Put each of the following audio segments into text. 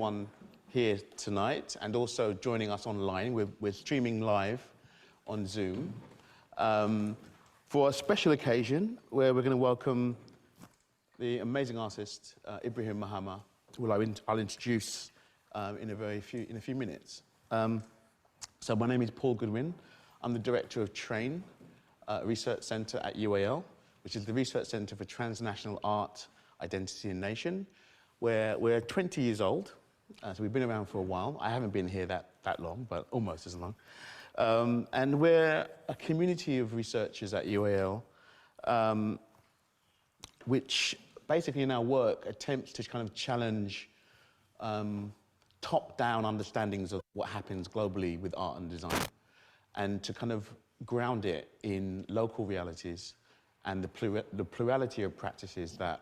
One here tonight and also joining us online. We're streaming live on Zoom for a special occasion where we're going to welcome the amazing artist Ibrahim Mahama, who I'll introduce in a few minutes. So my name is Paul Goodwin. I'm the director of TrAIN, Research Centre at UAL, which is the Research Centre for Transnational Art, Identity and Nation, where we're 20 years old. So we've been around for a while. I haven't been here that long, but almost as long. And we're a community of researchers at UAL, which basically in our work attempts to kind of challenge top-down understandings of what happens globally with art and design, and to kind of ground it in local realities and the plurality of practices that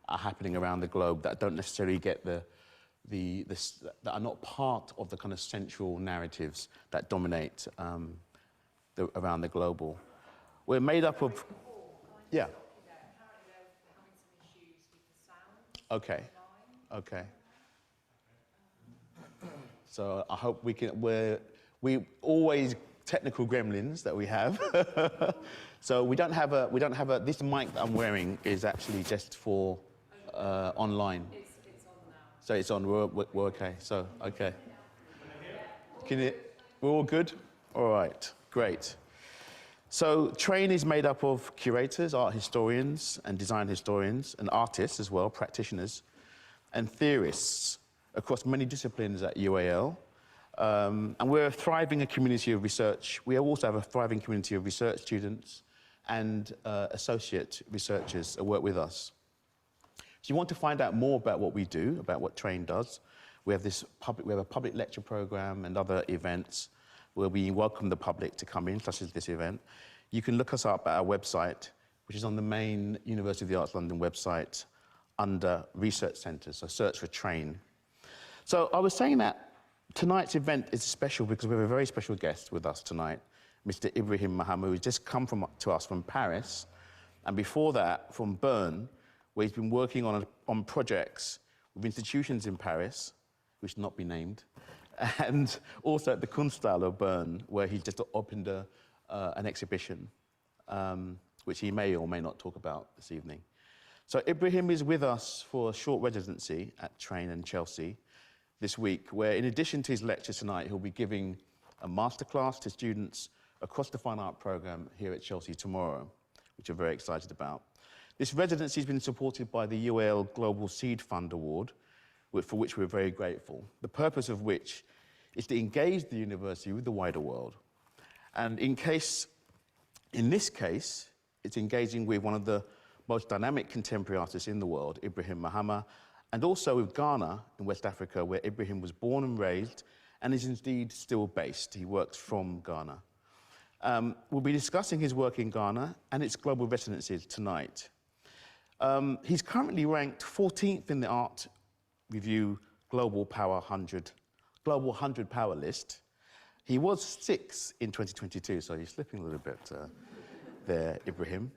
are happening around the globe that don't necessarily get that are not part of the kind of central narratives that dominate around the global. We're made up of, yeah. Okay. Okay. So I hope we can. We always technical gremlins that we have. So we don't have a. This mic that I'm wearing is actually just for online. So it's on, we're okay, so, okay. We're all good? All right, great. So TrAIN is made up of curators, art historians, and design historians, and artists as well, practitioners, and theorists across many disciplines at UAL. And we're a thriving community of research. We also have a thriving community of research students and associate researchers who work with us. If you want to find out more about what we do, about what TrAIN does, we have a public lecture program and other events where we welcome the public to come in, such as this event. You can look us up at our website, which is on the main University of the Arts London website under Research Centres, so search for TrAIN. So I was saying that tonight's event is special because we have a very special guest with us tonight, Mr. Ibrahim Mahama, who's just come to us from Paris, and before that, from Bern, where he's been working on projects with institutions in Paris, which should not be named, and also at the Kunsthalle of Bern, where he just opened an exhibition, which he may or may not talk about this evening. So Ibrahim is with us for a short residency at TrAIN in Chelsea this week, where in addition to his lecture tonight, he'll be giving a masterclass to students across the fine art program here at Chelsea tomorrow, which we're very excited about. This residency has been supported by the UAL Global Seed Fund Award, for which we're very grateful, the purpose of which is to engage the university with the wider world. And in this case, it's engaging with one of the most dynamic contemporary artists in the world, Ibrahim Mahama, and also with Ghana in West Africa, where Ibrahim was born and raised, and is indeed still based. He works from Ghana. We'll be discussing his work in Ghana and its global residencies tonight. He's currently ranked 14th in the Art Review Global 100 Power list. He was 6th in 2022, so he's slipping a little bit there, Ibrahim.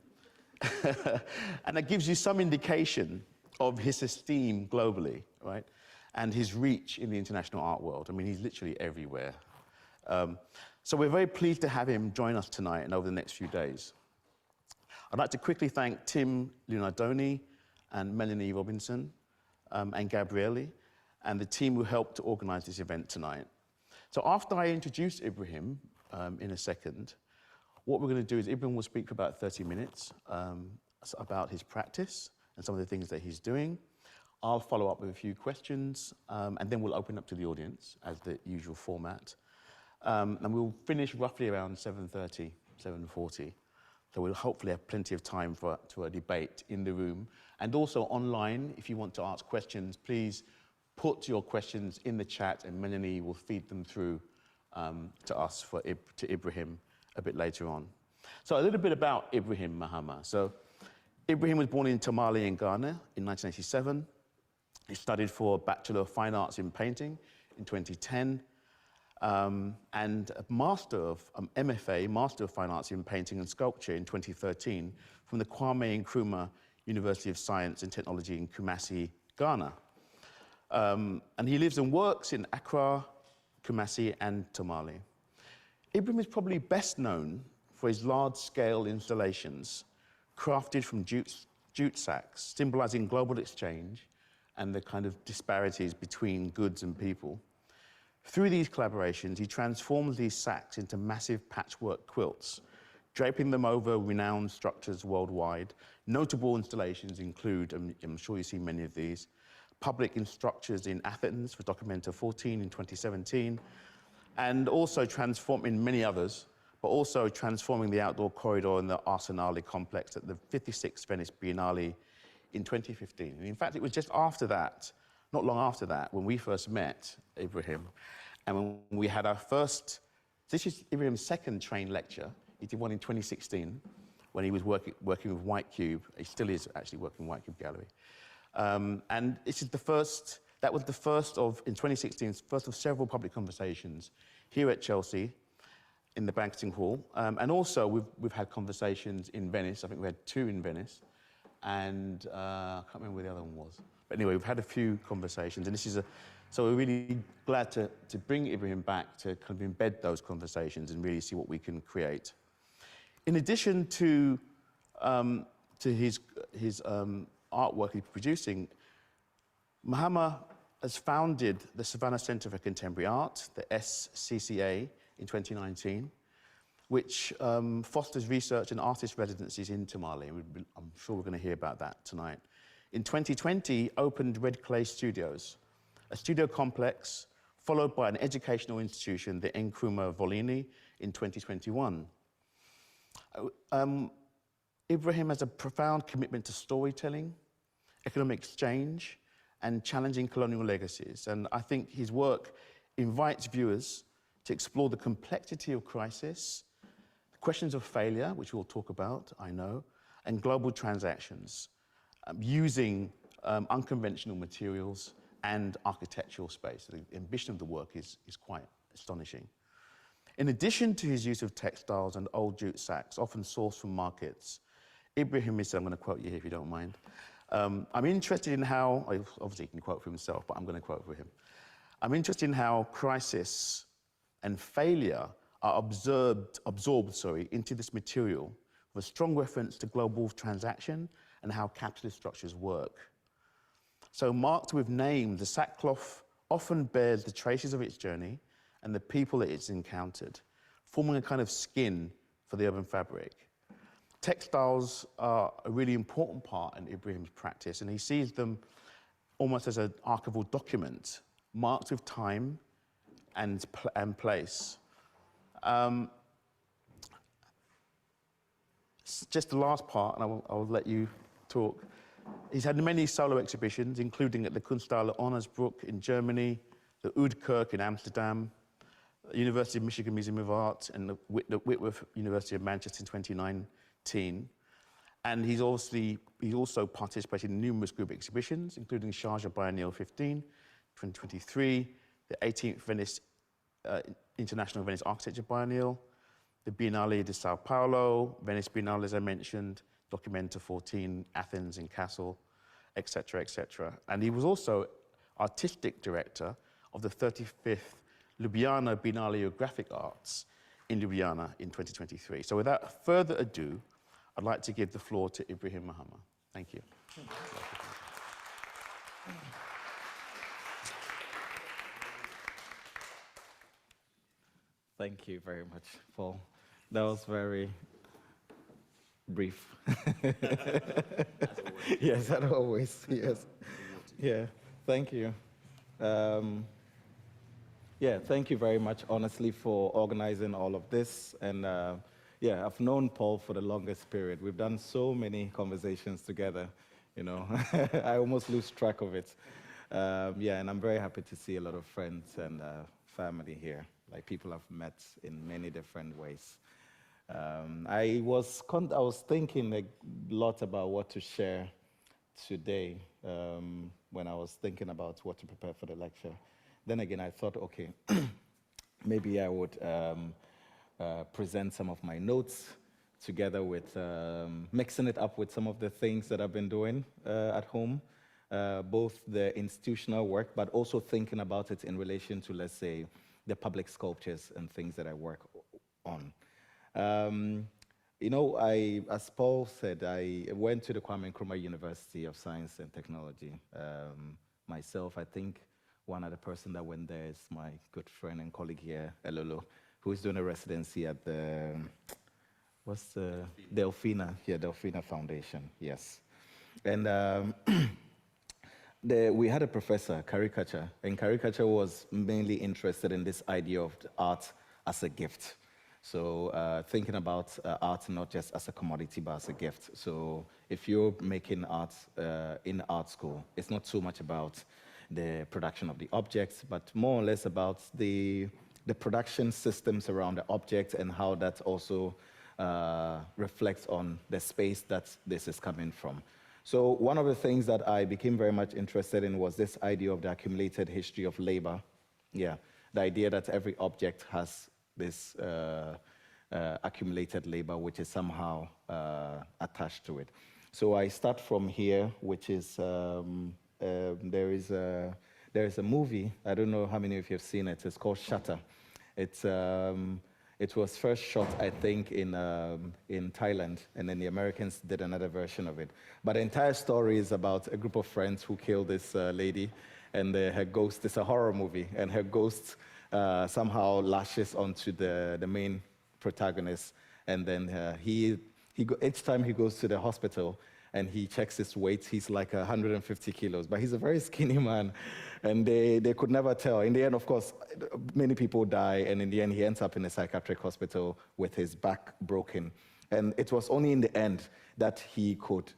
And that gives you some indication of his esteem globally, right? And his reach in the international art world. I mean, he's literally everywhere. So we're very pleased to have him join us tonight and over the next few days. I'd like to quickly thank Tim Leonardoni and Melanie Robinson and Gabriele and the team who helped to organize this event tonight. So after I introduce Ibrahim in a second, what we're going to do is Ibrahim will speak for about 30 minutes about his practice and some of the things that he's doing. I'll follow up with a few questions and then we'll open up to the audience as the usual format. And we'll finish roughly around 7:30, 7:40. So we'll hopefully have plenty of time to a debate in the room. And also online, if you want to ask questions, please put your questions in the chat and Melanie will feed them through to us, to Ibrahim, a bit later on. So a little bit about Ibrahim Mahama. So Ibrahim was born in Tamale in Ghana in 1987. He studied for a Bachelor of Fine Arts in Painting in 2010. And a MFA, Master of Fine Arts in Painting and Sculpture in 2013 from the Kwame Nkrumah University of Science and Technology in Kumasi, Ghana. And he lives and works in Accra, Kumasi, and Tamale. Ibrahim is probably best known for his large-scale installations crafted from jute sacks, symbolizing global exchange and the kind of disparities between goods and people. Through these collaborations, he transforms these sacks into massive patchwork quilts, draping them over renowned structures worldwide. Notable installations include, I'm sure you've seen many of these, public structures in Athens for Documenta 14 in 2017, and also transforming many others, but also transforming the outdoor corridor in the Arsenale complex at the 56th Venice Biennale in 2015. And in fact, it was just after that, not long after that, when we first met Ibrahim, and when we had our first, this is Ibrahim's second TrAIN lecture. He did one in 2016 when he was working with White Cube. He still is actually working with White Cube Gallery. And this is the first, that was the first of, in 2016, first of several public conversations here at Chelsea in the banqueting hall. And also we've had conversations in Venice. I think we had 2 in Venice. And I can't remember where the other one was. But anyway, we've had a few conversations. And this is so we're really glad to bring Ibrahim back to kind of embed those conversations and really see what we can create. In addition to his artwork he's producing, Mahama has founded the Savannah Centre for Contemporary Art, the SCCA, in 2019, which fosters research and artist residencies in Tamale. I'm sure we're going to hear about that tonight. In 2020, opened Red Clay Studios, a studio complex followed by an educational institution, the Nkrumah Volini, in 2021. Ibrahim has a profound commitment to storytelling, economic exchange, and challenging colonial legacies. And I think his work invites viewers to explore the complexity of crisis, the questions of failure, which we'll talk about, I know, and global transactions, using unconventional materials and architectural space. The ambition of the work is quite astonishing. In addition to his use of textiles and old jute sacks, often sourced from markets, Ibrahim is, I'm going to quote you here if you don't mind, I'm interested in how, obviously he can quote for himself, but I'm going to quote for him. I'm interested in how crisis and failure are absorbed into this material with a strong reference to global transaction and how capitalist structures work. So marked with names, the sackcloth often bears the traces of its journey and the people that it's encountered, forming a kind of skin for the urban fabric. Textiles are a really important part in Ibrahim's practice, and he sees them almost as an archival document, marked with time and place. Just the last part, and I will let you talk. He's had many solo exhibitions, including at the Kunsthalle Onnersbruck in Germany, the Oudkerk in Amsterdam, the University of Michigan Museum of Art, and the Whitworth University of Manchester in 2019. And he's also participated in numerous group exhibitions, including Sharjah Biennial 15, 2023, the 18th Venice International Venice Architecture Biennial, the Biennale de Sao Paulo, Venice Biennale, as I mentioned, Documenta 14, Athens and Kassel, etc., etc. And he was also artistic director of the 35th Ljubljana Biennale of Graphic Arts in Ljubljana in 2023. So without further ado, I'd like to give the floor to Ibrahim Mahama. Thank you. Thank you very much, Paul. That was very brief. Yes, as always, yes. Yeah, thank you. Yeah, thank you very much, honestly, for organizing all of this. And yeah, I've known Paul for the longest period. We've done so many conversations together, you know. I almost lose track of it. Yeah, and I'm very happy to see a lot of friends and family here, like people I've met in many different ways. I was thinking a lot about what to share today when I was thinking about what to prepare for the lecture. Then again, I thought, okay, maybe I would present some of my notes together with mixing it up with some of the things that I've been doing at home. both the institutional work, but also thinking about it in relation to, let's say, the public sculptures and things that I work on. You know, as Paul said, I went to the Kwame Nkrumah University of Science and Technology. Myself, I think one other person that went there is my good friend and colleague here, Elolo, who is doing a residency at the, what's the, Delphina, yeah, Delphina Foundation, yes. And we had a professor, caricature, and caricature was mainly interested in this idea of art as a gift. So thinking about art not just as a commodity, but as a gift. So if you're making art in art school, it's not so much about the production of the objects, but more or less about the production systems around the object and how that also reflects on the space that this is coming from. So one of the things that I became very much interested in was this idea of the accumulated history of labor. Yeah, the idea that every object has this accumulated labor, which is somehow attached to it. So I start from here, which is, there is a movie, I don't know how many of you have seen it, it's called Shutter. It was first shot, I think, in Thailand, and then the Americans did another version of it. But the entire story is about a group of friends who killed this lady, and her ghost, it's a horror movie, and her ghost somehow lashes onto the main protagonist, and then each time he goes to the hospital, and he checks his weight, he's like 150 kilos, but he's a very skinny man, and they could never tell. In the end, of course, many people die, and in the end, he ends up in a psychiatric hospital with his back broken. And it was only in the end that he could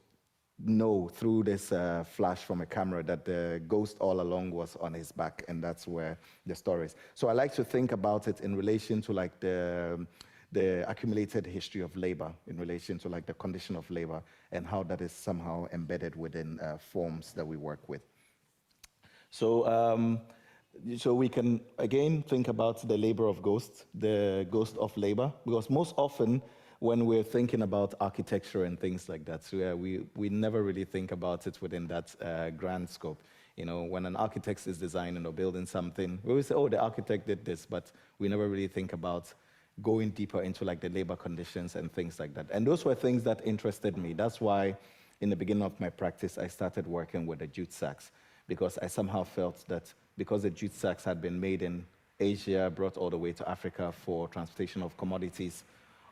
know through this flash from a camera that the ghost all along was on his back, and that's where the story is. So I like to think about it in relation to like the accumulated history of labor, in relation to like the condition of labor and how that is somehow embedded within forms that we work with. So, so we can again think about the labor of ghosts, the ghost of labor, because most often when we're thinking about architecture and things like that, so we never really think about it within that grand scope. You know, when an architect is designing or building something, we always say, oh, the architect did this, but we never really think about going deeper into like the labor conditions and things like that. And those were things that interested me. That's why in the beginning of my practice, I started working with the jute sacks, because I somehow felt that because the jute sacks had been made in Asia, brought all the way to Africa for transportation of commodities,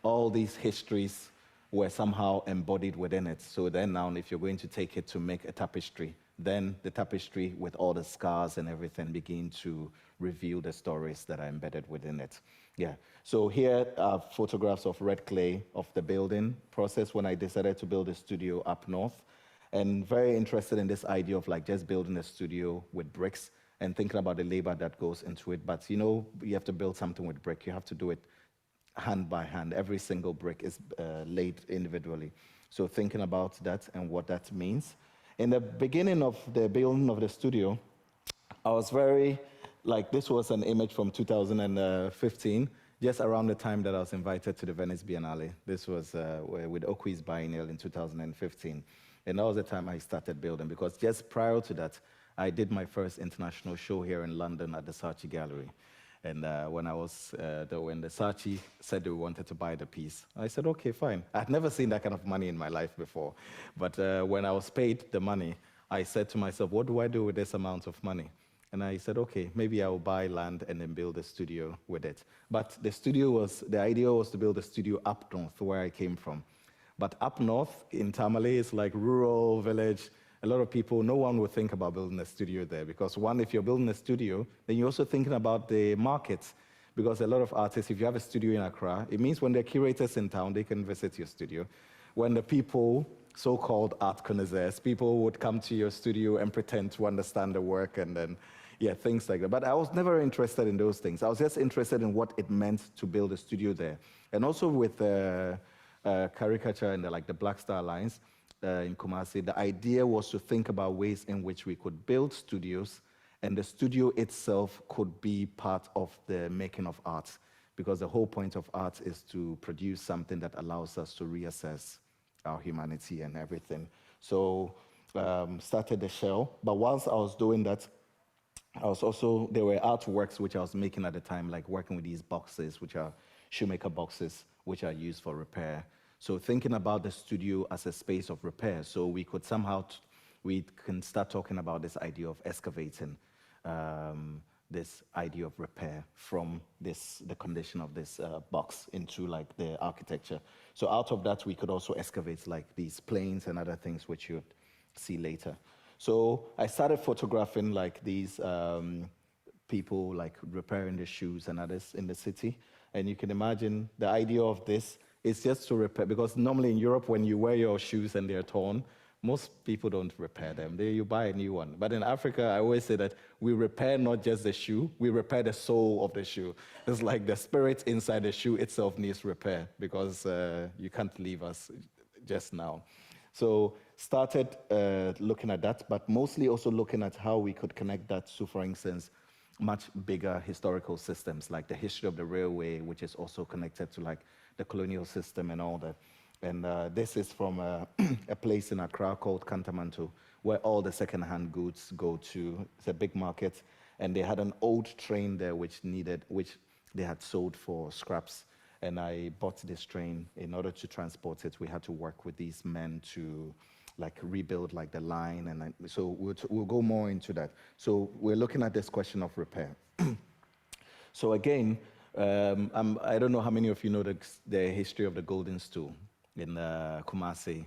all these histories were somehow embodied within it. So then now, if you're going to take it to make a tapestry, then the tapestry with all the scars and everything begin to reveal the stories that are embedded within it. Yeah, so here are photographs of red clay of the building process when I decided to build a studio up north, and very interested in this idea of like just building a studio with bricks and thinking about the labor that goes into it. But you know, you have to build something with brick, you have to do it hand by hand. Every single brick is laid individually. So thinking about that and what that means. In the beginning of the building of the studio, I was very, like, this was an image from 2015, just around the time that I was invited to the Venice Biennale. This was with Okui's Biennial in 2015. And that was the time I started building, because just prior to that, I did my first international show here in London at the Saatchi Gallery. And when the Saatchi said they wanted to buy the piece, I said, okay, fine. I'd never seen that kind of money in my life before. But when I was paid the money, I said to myself, what do I do with this amount of money? And I said, okay, maybe I'll buy land and then build a studio with it. But the idea was to build a studio up north, where I came from. But up north in Tamale, it's like rural village. A lot of people, no one would think about building a studio there, because one, if you're building a studio, then you're also thinking about the markets, because a lot of artists, if you have a studio in Accra, it means when there are curators in town, they can visit your studio. When the people, so-called art connoisseurs, people would come to your studio and pretend to understand the work, and then, yeah, things like that. But I was never interested in those things. I was just interested in what it meant to build a studio there. And also with caricature and the Black Star Lines, in Kumasi, the idea was to think about ways in which we could build studios, and the studio itself could be part of the making of art, because the whole point of art is to produce something that allows us to reassess our humanity and everything. So started the shell. But whilst I was doing that, there were artworks which I was making at the time, like working with these boxes, which are shoemaker boxes, which are used for repair. So thinking about the studio as a space of repair, so we could somehow, we can start talking about this idea of excavating, this idea of repair from the condition of this box into like the architecture. So out of that, we could also excavate like these planes and other things which you'd see later. So I started photographing like these people like repairing the shoes and others in the city. And you can imagine the idea of this is just to repair, because normally in Europe, when you wear your shoes and they're torn, most people don't repair them. You buy a new one. But in Africa, I always say that we repair not just the shoe, we repair the soul of the shoe. It's like the spirit inside the shoe itself needs repair, because you can't leave us just now. So started looking at that, but mostly also looking at how we could connect that to, for instance, much bigger historical systems, like the history of the railway, which is also connected to like the colonial system and all that. And this is from a place in Accra called Kantamanto, where all the second-hand goods go to. It's a big market, and they had an old train there which they had sold for scraps. And I bought this train. In order to transport it, we had to work with these men to like rebuild like the line, and so we'll go more into that. So we're looking at this question of repair. So again, I don't know how many of you know the history of the golden stool in Kumasi,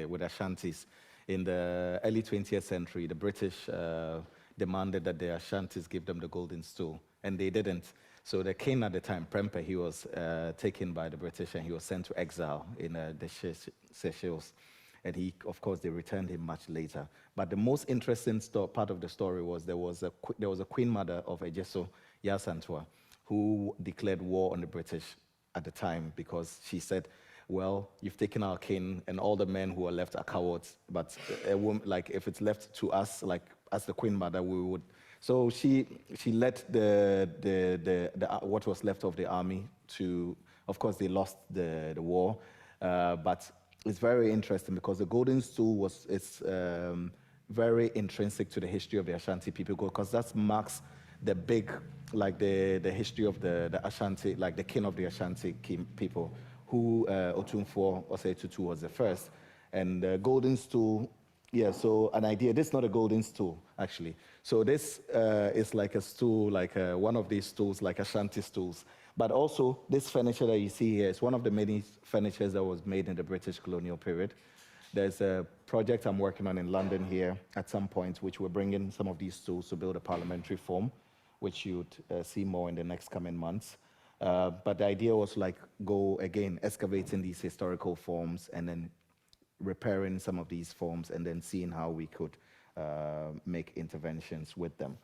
with Ashantis. In the early 20th century, the British demanded that the Ashantis give them the golden stool, and they didn't. So the king at the time, Prempeh, he was taken by the British and he was sent to exile in the Seychelles. And of course, they returned him much later. But the most interesting part of the story was there was a queen mother of Ejeso, Yasantua, who declared war on the British at the time, because she said, well, you've taken our king and all the men who are left are cowards, but a woman, like if it's left to us, like as the queen mother, we would. So she led what was left of the army to, of course, they lost the war, but it's very interesting because the golden stool is very intrinsic to the history of the Ashanti people, because that marks the big, like the history of the Ashanti, like the king of the Ashanti people, who Otumfuo Osei Tutu was the first. And the golden stool, yeah, so an idea, this is not a golden stool, actually. So this is like a stool, like one of these stools, like Ashanti stools. But also, this furniture that you see here is one of the many furnitures that was made in the British colonial period. There's a project I'm working on in London here at some point, which we're bringing some of these stools to build a parliamentary form, which you'd see more in the next coming months. But the idea was like go, again, excavating these historical forms and then repairing some of these forms and then seeing how we could make interventions with them.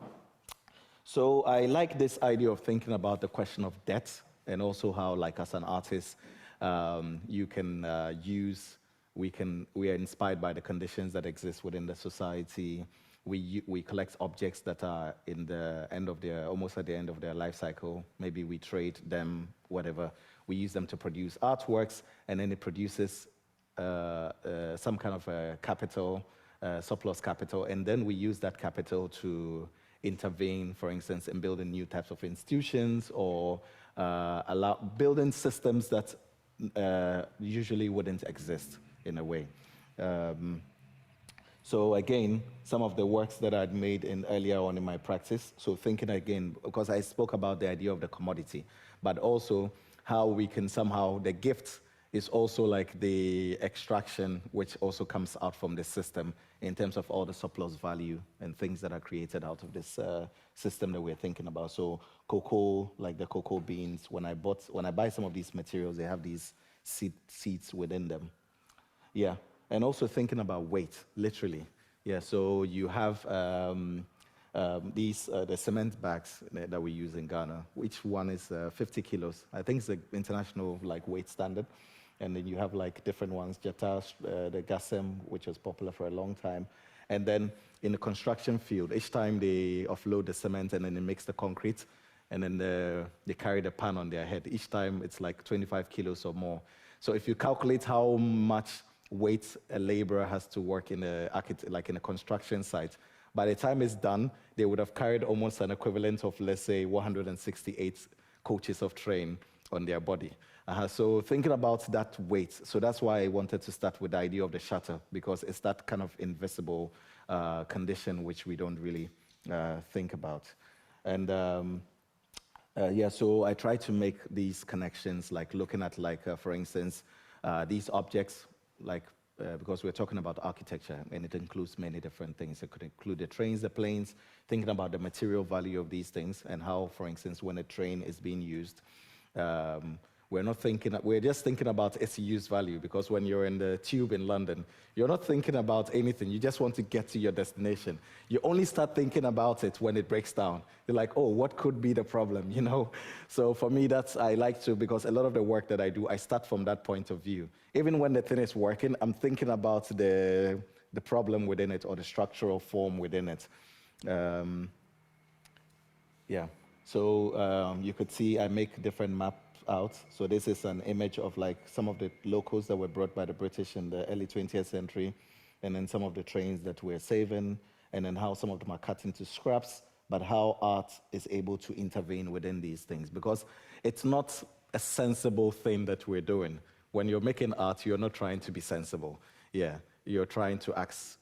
So I like this idea of thinking about the question of debt, and also how, like as an artist, you can we are inspired by the conditions that exist within the society. We collect objects that are almost at the end of their life cycle. Maybe we trade them, whatever. We use them to produce artworks, and then it produces some kind of capital, surplus capital, and then we use that capital to intervene, for instance, in building new types of institutions, or building systems that usually wouldn't exist in a way. So again, some of the works that I'd made earlier on in my practice, so thinking again, because I spoke about the idea of the commodity, but also how we can somehow, the gift is also like the extraction, which also comes out from the system in terms of all the surplus value and things that are created out of this system that we're thinking about. So cocoa, like the cocoa beans, when I buy some of these materials, they have these seeds within them. Yeah, and also thinking about weight, literally. Yeah, so you have the cement bags that we use in Ghana. Each one is 50 kilos. I think it's the international like weight standard. And then you have like different ones, Jata, the Gassem, which was popular for a long time. And then in the construction field, each time they offload the cement and then they mix the concrete, and then they carry the pan on their head. Each time it's like 25 kilos or more. So if you calculate how much weight a laborer has to work in like in a construction site. By the time it's done, they would have carried almost an equivalent of, let's say, 168 coaches of TrAIN on their body. So thinking about that weight, so that's why I wanted to start with the idea of the shutter, because it's that kind of invisible condition which we don't really think about. And yeah, so I try to make these connections, like looking at, like, for instance, these objects, like, because we're talking about architecture, and it includes many different things. It could include the trains, the planes, thinking about the material value of these things, and how, for instance, when a train is being used, we're just thinking about its use value, because when you're in the tube in London, you're not thinking about anything. You just want to get to your destination. You only start thinking about it when it breaks down. You're like, oh, what could be the problem, you know? So for me, I like to, because a lot of the work that I do, I start from that point of view. Even when the thing is working, I'm thinking about the problem within it, or the structural form within it. Yeah, so you could see I make different maps out. So this is an image of, like, some of the locals that were brought by the British in the early 20th century, and then some of the trains that we're saving, and then how some of them are cut into scraps, but how art is able to intervene within these things, because it's not a sensible thing that we're doing. When you're making art, you're not trying to be sensible. Yeah, you're trying to ask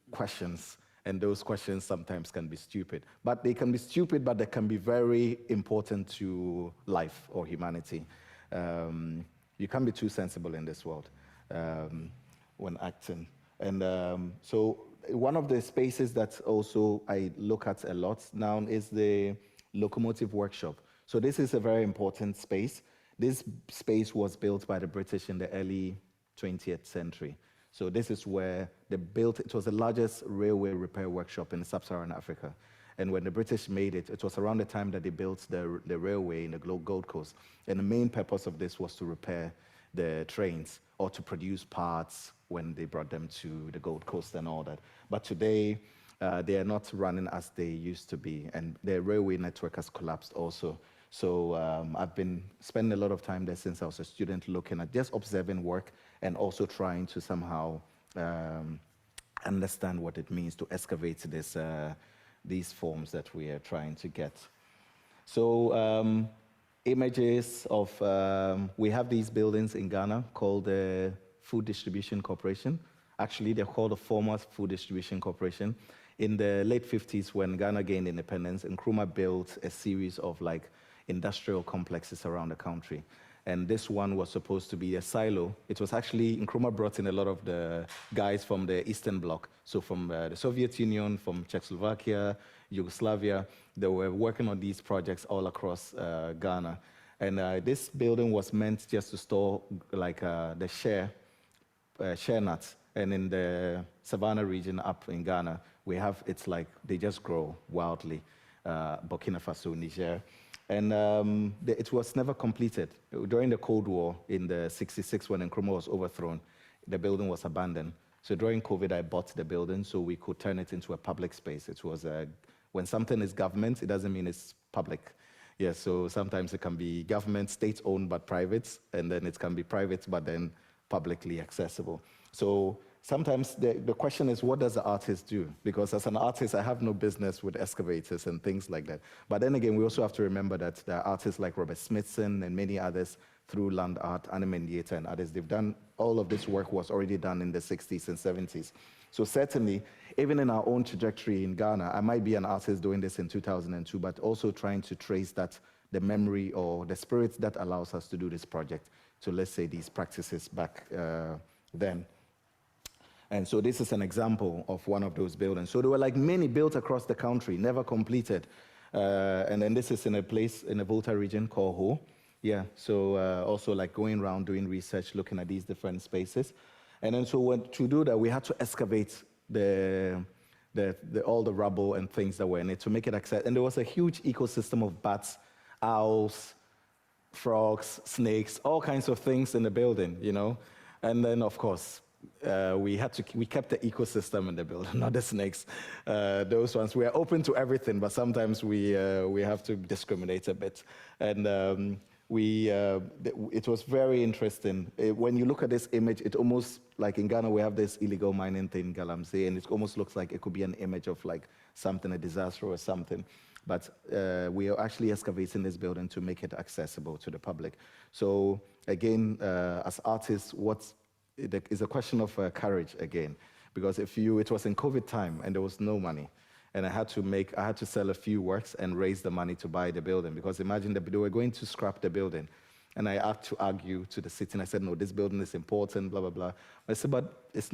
questions, and those questions sometimes can be stupid. But they can be stupid, but they can be very important to life or humanity. You can't be too sensible in this world when acting. And so one of the spaces that also I look at a lot now is the locomotive workshop. So this is a very important space. This space was built by the British in the early 20th century. So this is where they built, it was the largest railway repair workshop in sub-Saharan Africa. And when the British made it, it was around the time that they built the railway in the Gold Coast. And the main purpose of this was to repair the trains, or to produce parts when they brought them to the Gold Coast and all that. But today, they are not running as they used to be. And the railway network has collapsed also. So I've been spending a lot of time there since I was a student, looking at just observing work, and also trying to somehow understand what it means to excavate these forms that we are trying to get. So images of, we have these buildings in Ghana called the Food Distribution Corporation. Actually, they're called the former Food Distribution Corporation. In the late 50s, when Ghana gained independence, Nkrumah built a series of, like, industrial complexes around the country. And this one was supposed to be a silo. It was actually, Nkrumah brought in a lot of the guys from the Eastern Bloc. So from the Soviet Union, from Czechoslovakia, Yugoslavia, they were working on these projects all across Ghana. And this building was meant just to store, like, the share nuts. And in the Savannah region up in Ghana, we have, it's like, they just grow wildly. Burkina Faso, Niger. And it was never completed. During the Cold War in the 66, when Nkrumah was overthrown, the building was abandoned. So during COVID, I bought the building so we could turn it into a public space. It was, when something is government, it doesn't mean it's public. Yeah, so sometimes it can be government, state-owned, but private, and then it can be private, but then publicly accessible. So sometimes the question is, what does the artist do? Because as an artist, I have no business with excavators and things like that. But then again, we also have to remember that there are artists like Robert Smithson and many others through Land Art, Anime Theater, and others. They've done, all of this work was already done in the 60s and 70s. So certainly, even in our own trajectory in Ghana, I might be an artist doing this in 2002, but also trying to trace that, the memory or the spirit that allows us to do this project, to, let's say, these practices back then. And so this is an example of one of those buildings. So there were, like, many built across the country, never completed. And then this is in a place in the Volta region called Ho. Yeah, so also, like, going around doing research, looking at these different spaces. And then so to do that, we had to excavate all the rubble and things that were in it to make it accessible. And there was a huge ecosystem of bats, owls, frogs, snakes, all kinds of things in the building, you know. And then, of course, we kept the ecosystem in the building, not the snakes. Those ones, we are open to everything, but sometimes we have to discriminate a bit. And it was very interesting. When you look at this image, it almost, like in Ghana, we have this illegal mining thing, Galamsey, and it almost looks like it could be an image of like something, a disaster or something. But we are actually excavating this building to make it accessible to the public. So again, as artists, it's a question of courage again. Because it was in COVID time and there was no money. And I had to sell a few works and raise the money to buy the building. Because imagine they were going to scrap the building. And I had to argue to the city, and I said, no, this building is important, blah, blah, blah. I said, but it's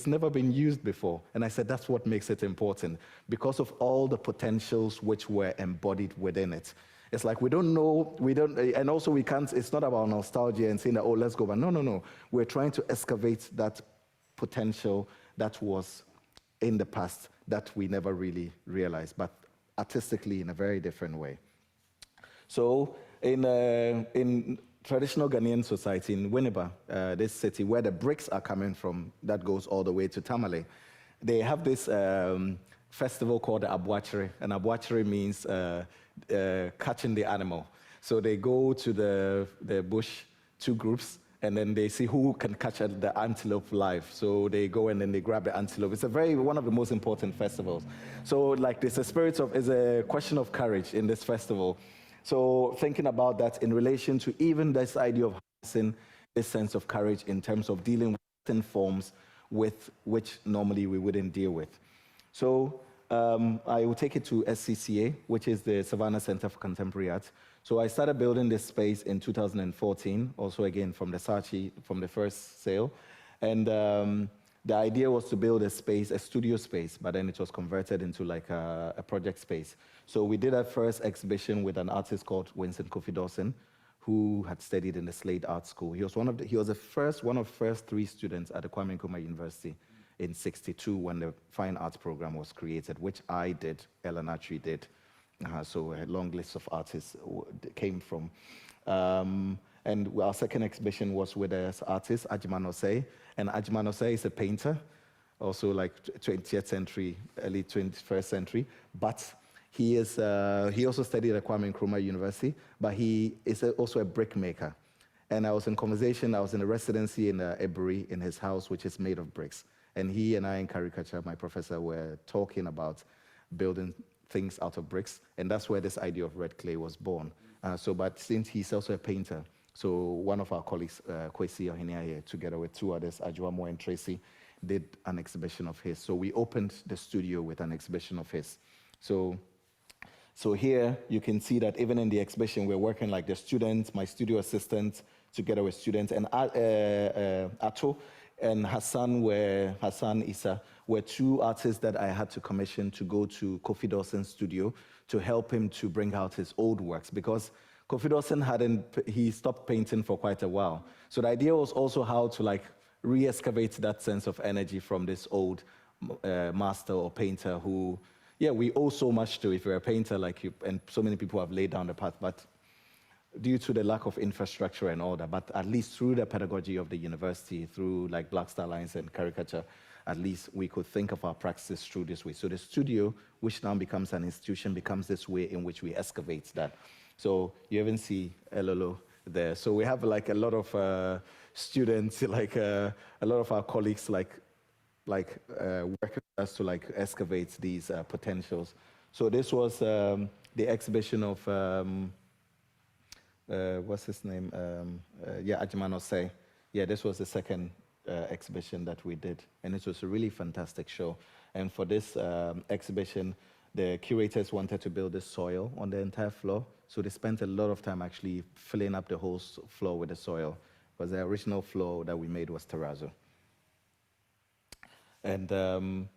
never been used before. And I said, that's what makes it important, because of all the potentials which were embodied within it. It's like we don't know, and also we can't, it's not about nostalgia and saying that, oh, let's go back. No, no, no. We're trying to excavate that potential that was in the past that we never really realized, but artistically in a very different way. So in traditional Ghanaian society, in Winneba, this city where the bricks are coming from, that goes all the way to Tamale, they have this festival called the Abuachere, and Abuachere means catching the animal. So they go to the bush, 2 groups, and then they see who can catch the antelope live. So they go and then they grab the antelope. It's one of the most important festivals. So like there's a question of courage in this festival. So thinking about that in relation to even this idea of harnessing this sense of courage in terms of dealing with certain forms with which normally we wouldn't deal with. So I will take it to SCCA, which is the Savannah Center for Contemporary Art. So I started building this space in 2014, also again from the Saatchi, from the first sale. And the idea was to build a studio space, but then it was converted into like a project space. So we did our first exhibition with an artist called Winston Kofi Dawson, who had studied in the Slade Art School. He was one of the first 3 students at the Kwame Nkrumah University in '62 when the Fine Arts program was created, which I did, Ellen Atri did. So a long list of artists came from. And our second exhibition was with an artist, Ajman Osei. And Ajman Osei is a painter, also like 20th century, early 21st century. But he also studied at Kwame Nkrumah University, but he is also a brick maker. And I was in a residency in Ebury in his house, which is made of bricks. And he and I in caricature, my professor, were talking about building things out of bricks, and that's where this idea of red clay was born. But since he's also a painter, so one of our colleagues, Kwesi Ohiniaye, together with 2 others, Ajuamo and Tracy, did an exhibition of his. So we opened the studio with an exhibition of his. So here you can see that even in the exhibition, we're working like the students, my studio assistant, together with students, and Ato and Hassan Issa were 2 artists that I had to commission to go to Kofi Dawson's studio to help him to bring out his old works, because Kofi Dawson he stopped painting for quite a while. So the idea was also how to like re-excavate that sense of energy from this old master or painter who, we owe so much to if you're a painter like you, and so many people have laid down the path, but due to the lack of infrastructure and all that, but at least through the pedagogy of the university, through like Black Star Lines and caricature, at least we could think of our practice through this way. So the studio, which now becomes an institution, becomes this way in which we excavate that. So you even see Elolo there. So we have like a lot of students, like a lot of our colleagues, working with us to like excavate these potentials. So this was the exhibition of what's his name? Ajman Osei. Yeah, this was the second exhibition that we did, and it was a really fantastic show. And for this exhibition, the curators wanted to build this soil on the entire floor, so they spent a lot of time actually filling up the whole floor with the soil, because the original floor that we made was terrazzo. And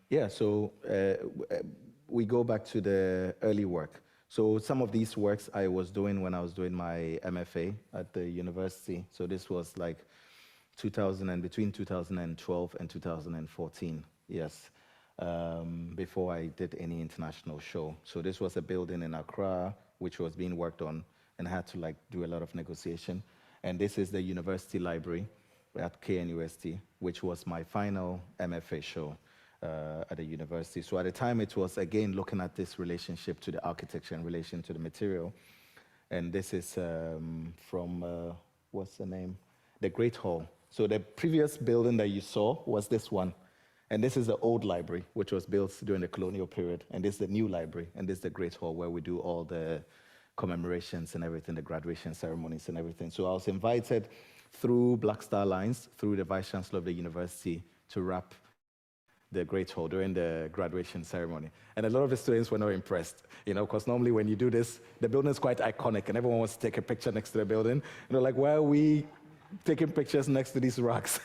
we go back to the early work. So some of these works I was doing when I was doing my MFA at the university. So this was like between 2012 and 2014, yes, before I did any international show. So this was a building in Accra, which was being worked on, and I had to like do a lot of negotiation. And this is the university library at KNUST, which was my final MFA show at the university. So at the time, it was, again, looking at this relationship to the architecture in relation to the material. And this is from, what's the name? The Great Hall. So the previous building that you saw was this one. And this is the old library, which was built during the colonial period. And this is the new library. And this is the Great Hall, where we do all the commemorations and everything, the graduation ceremonies and everything. So I was invited through Black Star Lines, through the Vice Chancellor of the university, to wrap the Great Hall during the graduation ceremony. And a lot of the students were not impressed, because normally when you do this, the building is quite iconic and everyone wants to take a picture next to the building. Like, why are we taking pictures next to these rocks?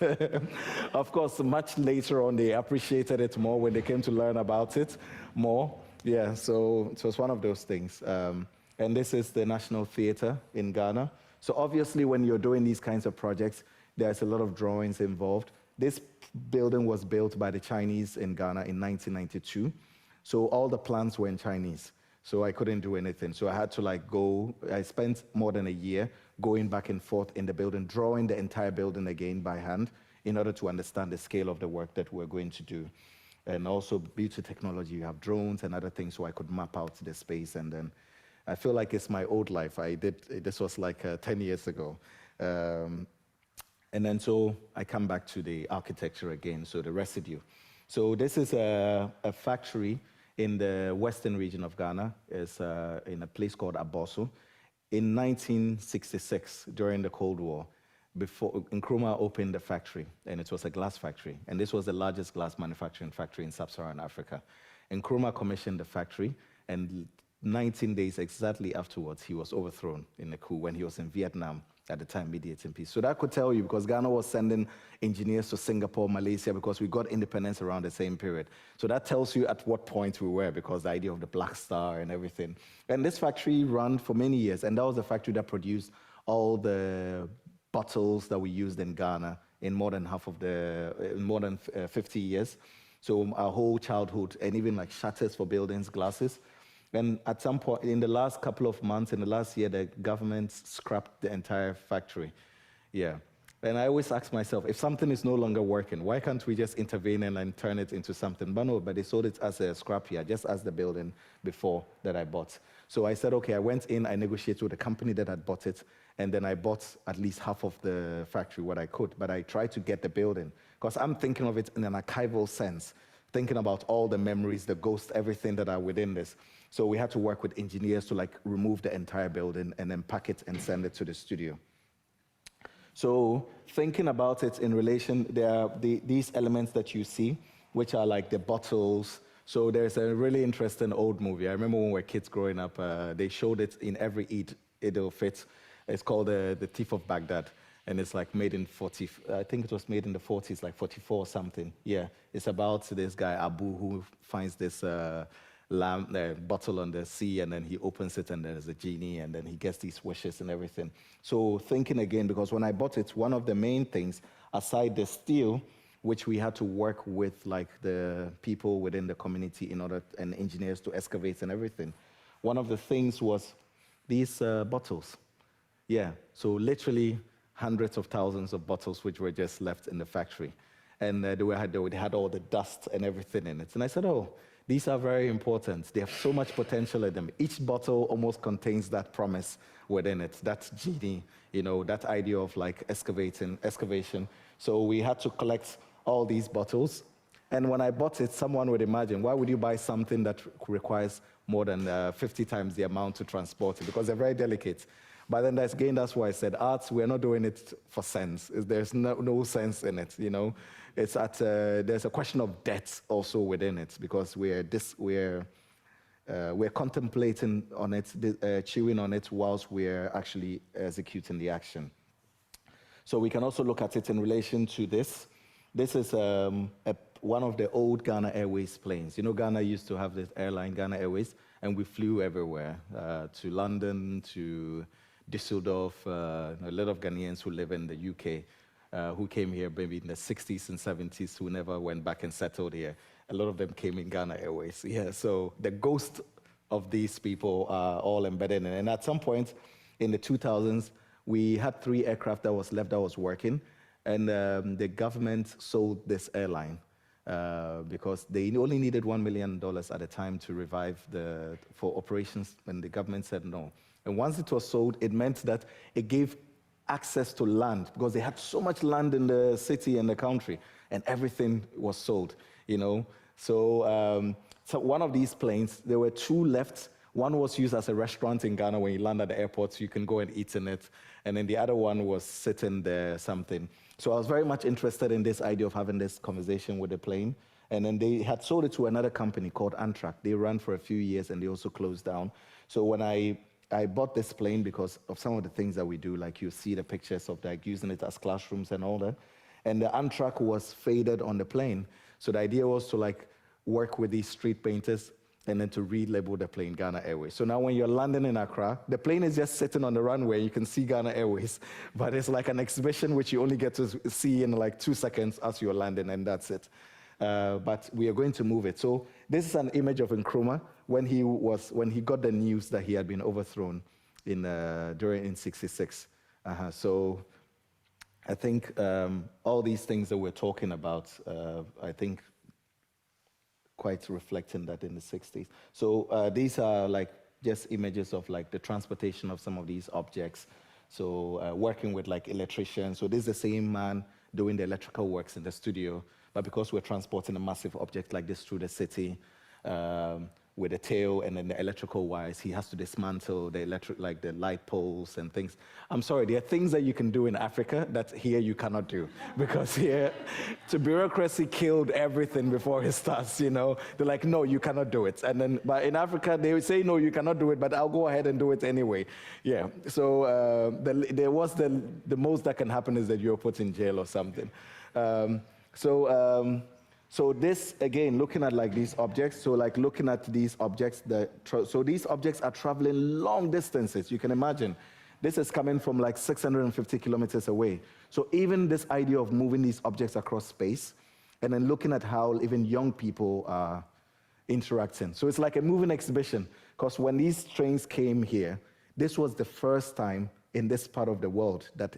Of course, much later on, they appreciated it more when they came to learn about it more. Yeah, so it was one of those things. And this is the National Theatre in Ghana. So obviously, when you're doing these kinds of projects, there's a lot of drawings involved. This building was built by the Chinese in Ghana in 1992. So all the plans were in Chinese. So I couldn't do anything. So I had to go, I spent more than a year going back and forth in the building, drawing the entire building again by hand in order to understand the scale of the work that we're going to do. And also, due to technology, you have drones and other things, so I could map out the space. And then I feel like it's my old life. This was 10 years ago. And then so I come back to the architecture again, so the residue. So this is a factory in the western region of Ghana. It's in a place called Abosso. In 1966, during the Cold War, before Nkrumah opened the factory, and it was a glass factory. And this was the largest glass manufacturing factory in sub-Saharan Africa. Nkrumah commissioned the factory, and 19 days exactly afterwards, he was overthrown in a coup when he was in Vietnam at the time, mediating peace. So that could tell you, because Ghana was sending engineers to Singapore, Malaysia, because we got independence around the same period. So that tells you at what point we were, because the idea of the Black Star and everything. And this factory ran for many years, and that was the factory that produced all the bottles that we used in Ghana in more than 50 years. So our whole childhood, and even shutters for buildings, glasses. And at some point, in the last couple of months, in the last year, the government scrapped the entire factory. Yeah. And I always ask myself, if something is no longer working, why can't we just intervene and turn it into something? But no, but they sold it as a scrapyard, just as the building before that I bought. So I said, okay, I went in, I negotiated with the company that had bought it, and then I bought at least half of the factory, what I could. But I tried to get the building, because I'm thinking of it in an archival sense, thinking about all the memories, the ghosts, everything that are within this. So we had to work with engineers to remove the entire building and then pack it and send it to the studio. So thinking about it in relation, there are these elements that you see, which are the bottles. So there's a really interesting old movie. I remember when we were kids growing up, they showed it in every Eid al-Fitr. It's called The Thief of Baghdad. And it's made in I think it was made in the 40s, 44 or something. Yeah, it's about this guy, Abu, who finds this bottle on the sea, and then he opens it, and there's a genie, and then he gets these wishes and everything. So thinking again, because when I bought it, one of the main things, aside the steel, which we had to work with the people within the community and engineers to excavate and everything, one of the things was these bottles. Yeah, so literally hundreds of thousands of bottles which were just left in the factory. And they had all the dust and everything in it. And I said, oh, these are very important. They have so much potential in them. Each bottle almost contains that promise within it, that genie, that idea of excavation. So we had to collect all these bottles. And when I bought it, someone would imagine, why would you buy something that requires more than 50 times the amount to transport it? Because they're very delicate. But then that's why I said, arts, we're not doing it for sense. There's no sense in it, It's there's a question of debt also within it, because we're contemplating on it, chewing on it whilst we're actually executing the action. So we can also look at it in relation to this. This is one of the old Ghana Airways planes. Ghana used to have this airline, Ghana Airways, and we flew everywhere, to London, to Düsseldorf, a lot of Ghanaians who live in the UK, who came here maybe in the 60s and 70s, who never went back and settled here. A lot of them came in Ghana Airways. Yeah, so the ghost of these people are all embedded in it. And at some point in the 2000s, we had 3 aircraft that was left that was working, and the government sold this airline because they only needed $1 million at the time to revive for operations, and the government said no. And once it was sold, it meant that it gave access to land, because they had so much land in the city and the country, and everything was sold, you know. So, so one of these planes, there were two left. One was used as a restaurant in Ghana. When you land at the airport, so you can go and eat in it. And then the other one was sitting there, something. So I was very much interested in this idea of having this conversation with the plane. And then they had sold it to another company called Amtrak. They ran for a few years, and they also closed down. So when I bought this plane because of some of the things that we do, like you see the pictures of like using it as classrooms and all that. And the Amtrak was faded on the plane. So the idea was to like work with these street painters and then to relabel the plane Ghana Airways. So now when you're landing in Accra, the plane is just sitting on the runway. You can see Ghana Airways, but it's like an exhibition which you only get to see in like 2 seconds as you're landing, and that's it. But we are going to move it. So this is an image of Nkrumah when he got the news that he had been overthrown in '66. So I think all these things that we're talking about, I think quite reflecting that in the '60s. So these are like just images of like the transportation of some of these objects. So working with like electricians. So this is the same man doing the electrical works in the studio, but because we're transporting a massive object like this through the city, with a tail and then the electrical wires, he has to dismantle the like the light poles and things. I'm sorry, there are things that you can do in Africa that here you cannot do, because here, the bureaucracy killed everything before it starts, you know. They're like, no, you cannot do it. And then, but in Africa, they would say, no, you cannot do it, but I'll go ahead and do it anyway. Yeah, so the most that can happen is that you're put in jail or something. So this, again, looking at like these objects, so like looking at these objects, so these objects are traveling long distances, you can imagine. This is coming from like 650 kilometers away. So even this idea of moving these objects across space, and then looking at how even young people are interacting. So it's like a moving exhibition, because when these trains came here, this was the first time in this part of the world that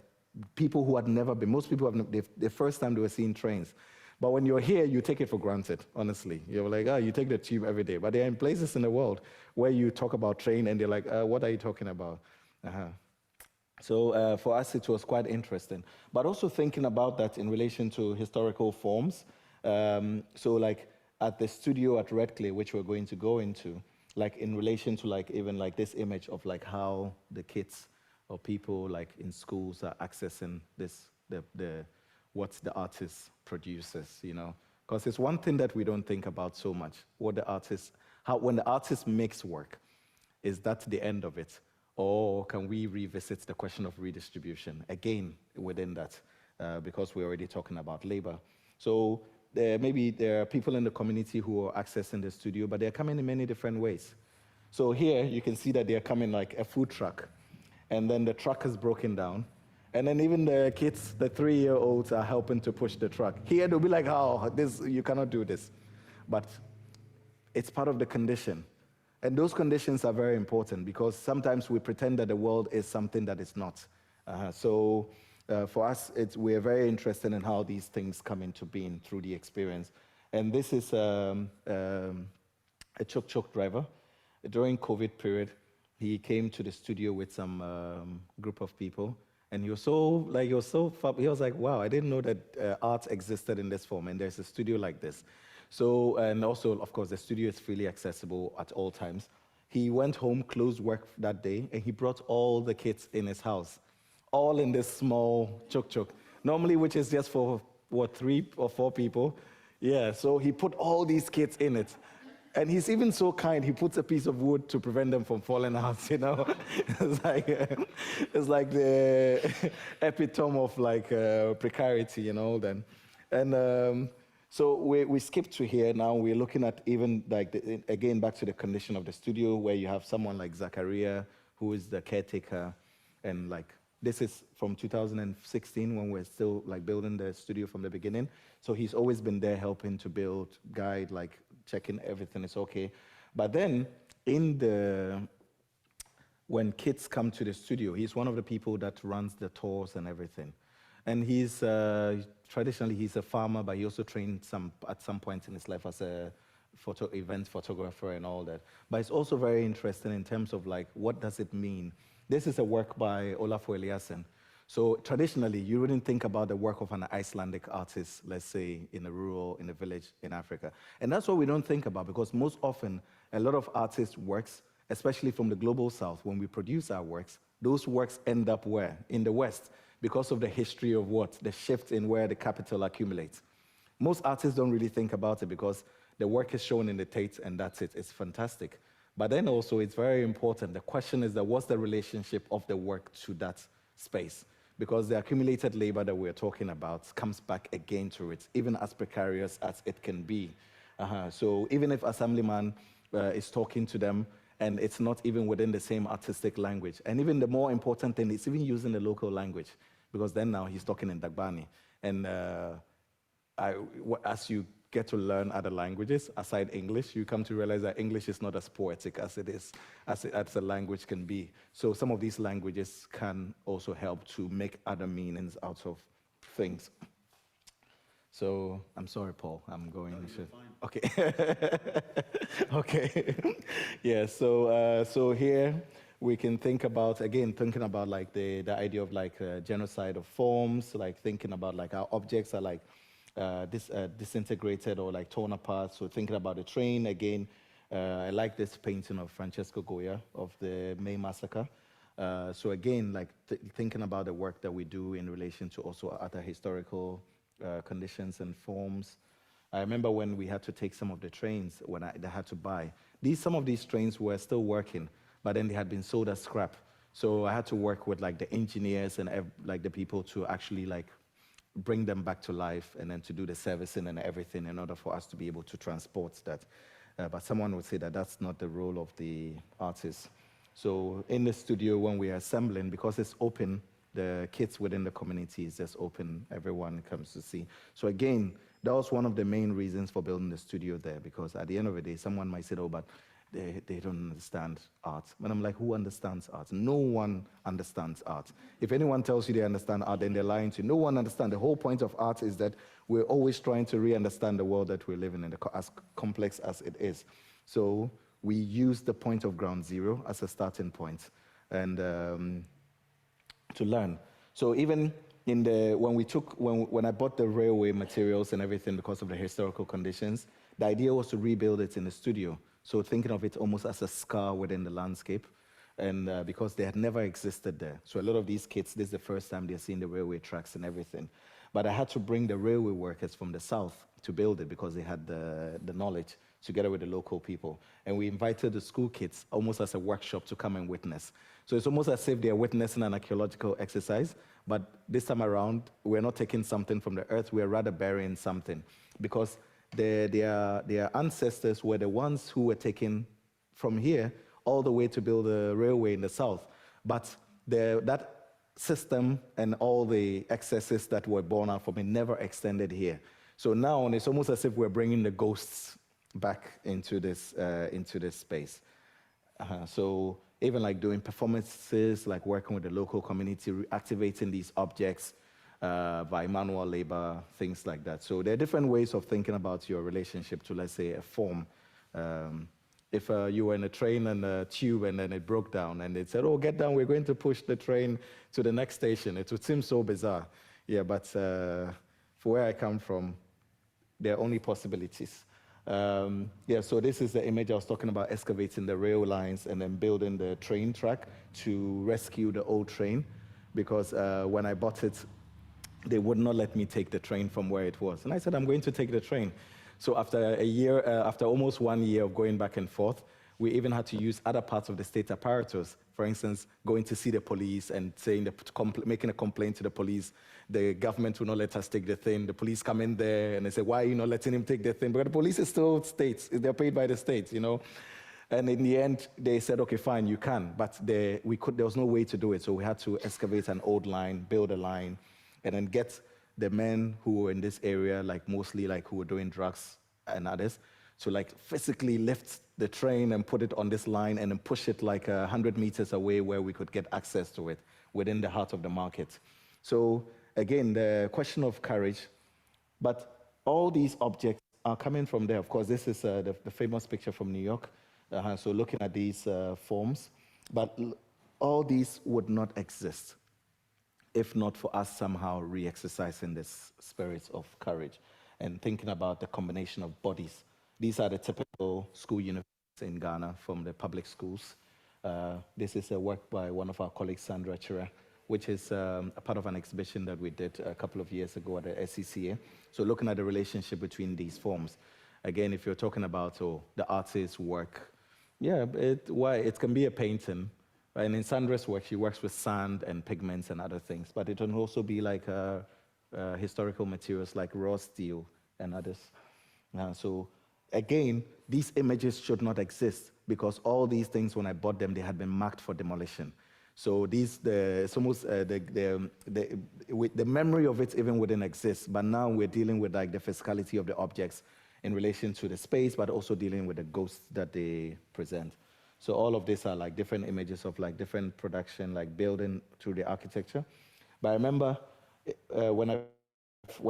people who had never been, most people have, the first time they were seeing trains. But when you're here, you take it for granted, honestly. You're like, you take the tube every day. But there are places in the world where you talk about train, and they're like, what are you talking about? So for us, it was quite interesting. But also thinking about that in relation to historical forms. So like at the studio at Red Clay, which we're going to go into, like in relation to like even like this image of like how the kids or people like in schools are accessing this, what the artist produces, you know. Because it's one thing that we don't think about so much, what the artist, when the artist makes work, is that the end of it? Or can we revisit the question of redistribution, again, within that, because we're already talking about labor. So maybe there are people in the community who are accessing the studio, but they're coming in many different ways. So here, you can see that they're coming like a food truck, and then the truck is broken down. And then even the kids, the 3-year-olds, are helping to push the truck. Here they'll be like, you cannot do this. But it's part of the condition. And those conditions are very important, because sometimes we pretend that the world is something that it's not. So for us, we're very interested in how these things come into being through the experience. And this is a tuk-tuk driver. During COVID period, he came to the studio with some group of people. And he was like, wow, I didn't know that art existed in this form, and there's a studio like this. So, and also, of course, the studio is freely accessible at all times. He went home, closed work that day, and he brought all the kids in his house, all in this small tuk-tuk, normally which is just for, 3 or 4 people. Yeah, so he put all these kids in it. And he's even so kind, he puts a piece of wood to prevent them from falling out, you know? It's like the epitome of like precarity, you know, then. And so we skip to here now. We're looking at even like, again, back to the condition of the studio, where you have someone like Zachariah, who is the caretaker. And like, this is from 2016, when we're still like building the studio from the beginning. So he's always been there helping to build, guide, like checking everything is okay. But then when kids come to the studio, he's one of the people that runs the tours and everything. And traditionally he's a farmer, but he also trained at some point in his life as a event photographer and all that. But it's also very interesting in terms of like, what does it mean? This is a work by Olafur Eliassen. So traditionally, you wouldn't think about the work of an Icelandic artist, let's say, in a village in Africa. And that's what we don't think about, because most often, a lot of artists' works, especially from the global south, when we produce our works, those works end up where? In the West, because of the history of what? The shift in where the capital accumulates. Most artists don't really think about it because the work is shown in the Tate and that's it. It's fantastic. But then also, it's very important. The question is that what's the relationship of the work to that space? Because the accumulated labor that we're talking about comes back again to it, even as precarious as it can be. So even if Assemblyman is talking to them, and it's not even within the same artistic language, and even the more important thing, it's even using the local language, because then now he's talking in Dagbani. And as you get to learn other languages aside English, you come to realize that English is not as poetic as it is, as a language can be. So some of these languages can also help to make other meanings out of things. So I'm sorry, Paul, I'm going. No, you're fine. Okay. Okay. Yeah. So here we can think about, again, thinking about like the idea of like genocide of forms, like thinking about like our objects are like disintegrated or like torn apart. So thinking about the train again, I like this painting of Francesco Goya of the May Massacre. So again, like thinking about the work that we do in relation to also other historical conditions and forms. I remember when we had to take some of the trains when they had to buy. Some of these trains were still working, but then they had been sold as scrap. So I had to work with like the engineers and like the people to actually like bring them back to life and then to do the servicing and everything in order for us to be able to transport that. But someone would say that that's not the role of the artist. So in the studio, when we are assembling, because it's open, the kids within the community is just open, everyone comes to see. So again, that was one of the main reasons for building the studio there, because at the end of the day, someone might say, oh, but they don't understand art. But I'm like, who understands art? No one understands art. If anyone tells you they understand art, then they're lying to you. No one understands. The whole point of art is that we're always trying to re-understand the world that we're living in, as complex as it is. So we use the point of ground zero as a starting point and to learn. So even when I bought the railway materials and everything because of the historical conditions, the idea was to rebuild it in the studio. So thinking of it almost as a scar within the landscape, and because they had never existed there. So a lot of these kids, this is the first time they're seeing the railway tracks and everything. But I had to bring the railway workers from the south to build it because they had the knowledge together with the local people. And we invited the school kids almost as a workshop to come and witness. So it's almost as if they're witnessing an archaeological exercise, but this time around, we're not taking something from the earth, we're rather burying something. Because their ancestors were the ones who were taken from here all the way to build a railway in the south. But that system and all the excesses that were born out from it never extended here. So now it's almost as if we're bringing the ghosts back into this space. So even like doing performances, like working with the local community, activating these objects by manual labor, things like that. So there are different ways of thinking about your relationship to, let's say, a form. If you were in a train and a tube and then it broke down and they said, oh, get down, we're going to push the train to the next station. It would seem so bizarre. Yeah, but for where I come from, there are only possibilities. Yeah, so this is the image I was talking about, excavating the rail lines and then building the train track to rescue the old train, because when I bought it, they would not let me take the train from where it was. And I said, I'm going to take the train. So after a year, after almost 1 year of going back and forth, we even had to use other parts of the state apparatus. For instance, going to see the police and saying making a complaint to the police. The government will not let us take the thing. The police come in there and they say, why are you not letting him take the thing? But the police is still states. They're paid by the states, you know. And in the end, they said, okay, fine, you can. But there was no way to do it. So we had to excavate an old line, build a line, and then get the men who were in this area, like mostly like who were doing drugs and others, to like physically lift the train and put it on this line and then push it like 100 meters away where we could get access to it within the heart of the market. So again, the question of courage, but all these objects are coming from there. Of course, this is the famous picture from New York. So looking at these forms, but all these would not exist if not for us somehow re-exercising this spirit of courage and thinking about the combination of bodies. These are the typical school uniforms in Ghana from the public schools. This is a work by one of our colleagues, Sandra Chira, which is a part of an exhibition that we did a couple of years ago at the SCCA. So looking at the relationship between these forms. Again, if you're talking about the artist's work, yeah, it can be a painting. And in Sandra's work, she works with sand and pigments and other things, but it can also be like historical materials like raw steel and others. So again, these images should not exist because all these things, when I bought them, they had been marked for demolition. So it's almost the memory of it even wouldn't exist, but now we're dealing with like the physicality of the objects in relation to the space, but also dealing with the ghosts that they present. So all of these are like different images of like different production, like building through the architecture. But I remember when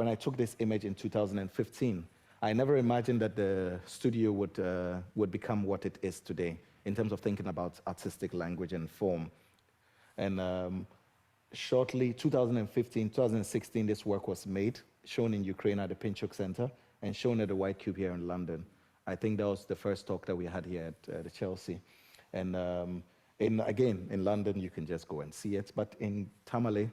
I took this image in 2015, I never imagined that the studio would become what it is today in terms of thinking about artistic language and form. And shortly, 2015, 2016, this work was made, shown in Ukraine at the Pinchuk Center, and shown at the White Cube here in London. I think that was the first talk that we had here at the Chelsea. And again, in London, you can just go and see it. But in Tamale,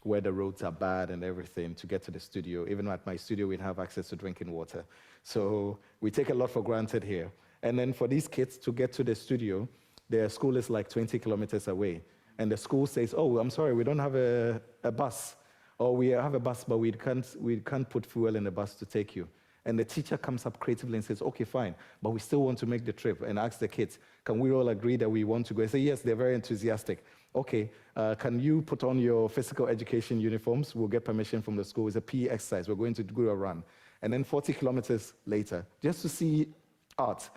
where the roads are bad and everything, to get to the studio, even at my studio, we'd have access to drinking water. So we take a lot for granted here. And then for these kids to get to the studio, their school is like 20 kilometers away. And the school says, oh, I'm sorry, we don't have a bus. Or we have a bus, but we can't put fuel in the bus to take you. And the teacher comes up creatively and says, okay, fine, but we still want to make the trip, and asks the kids, can we all agree that we want to go? I say, yes, they're very enthusiastic. Okay, can you put on your physical education uniforms? We'll get permission from the school. It's a PE exercise. We're going to do a run. And then 40 kilometers later, just to see art.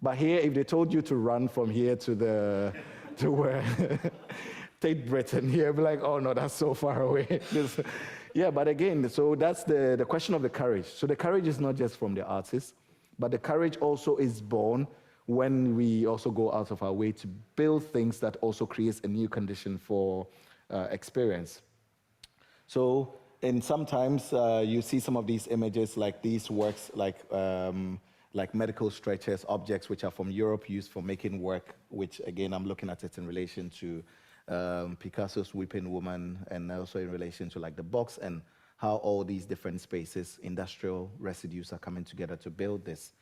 But here, if they told you to run from here to where, take Britain, here, be like, oh no, that's so far away. Yeah, but again, so that's the question of the courage. So the courage is not just from the artist, but the courage also is born when we also go out of our way to build things that also creates a new condition for experience. So, and sometimes you see some of these images, like these works, like medical stretchers, objects which are from Europe, used for making work, which again, I'm looking at it in relation to Picasso's Weeping Woman, and also in relation to like the box and how all these different spaces, industrial residues are coming together to build this.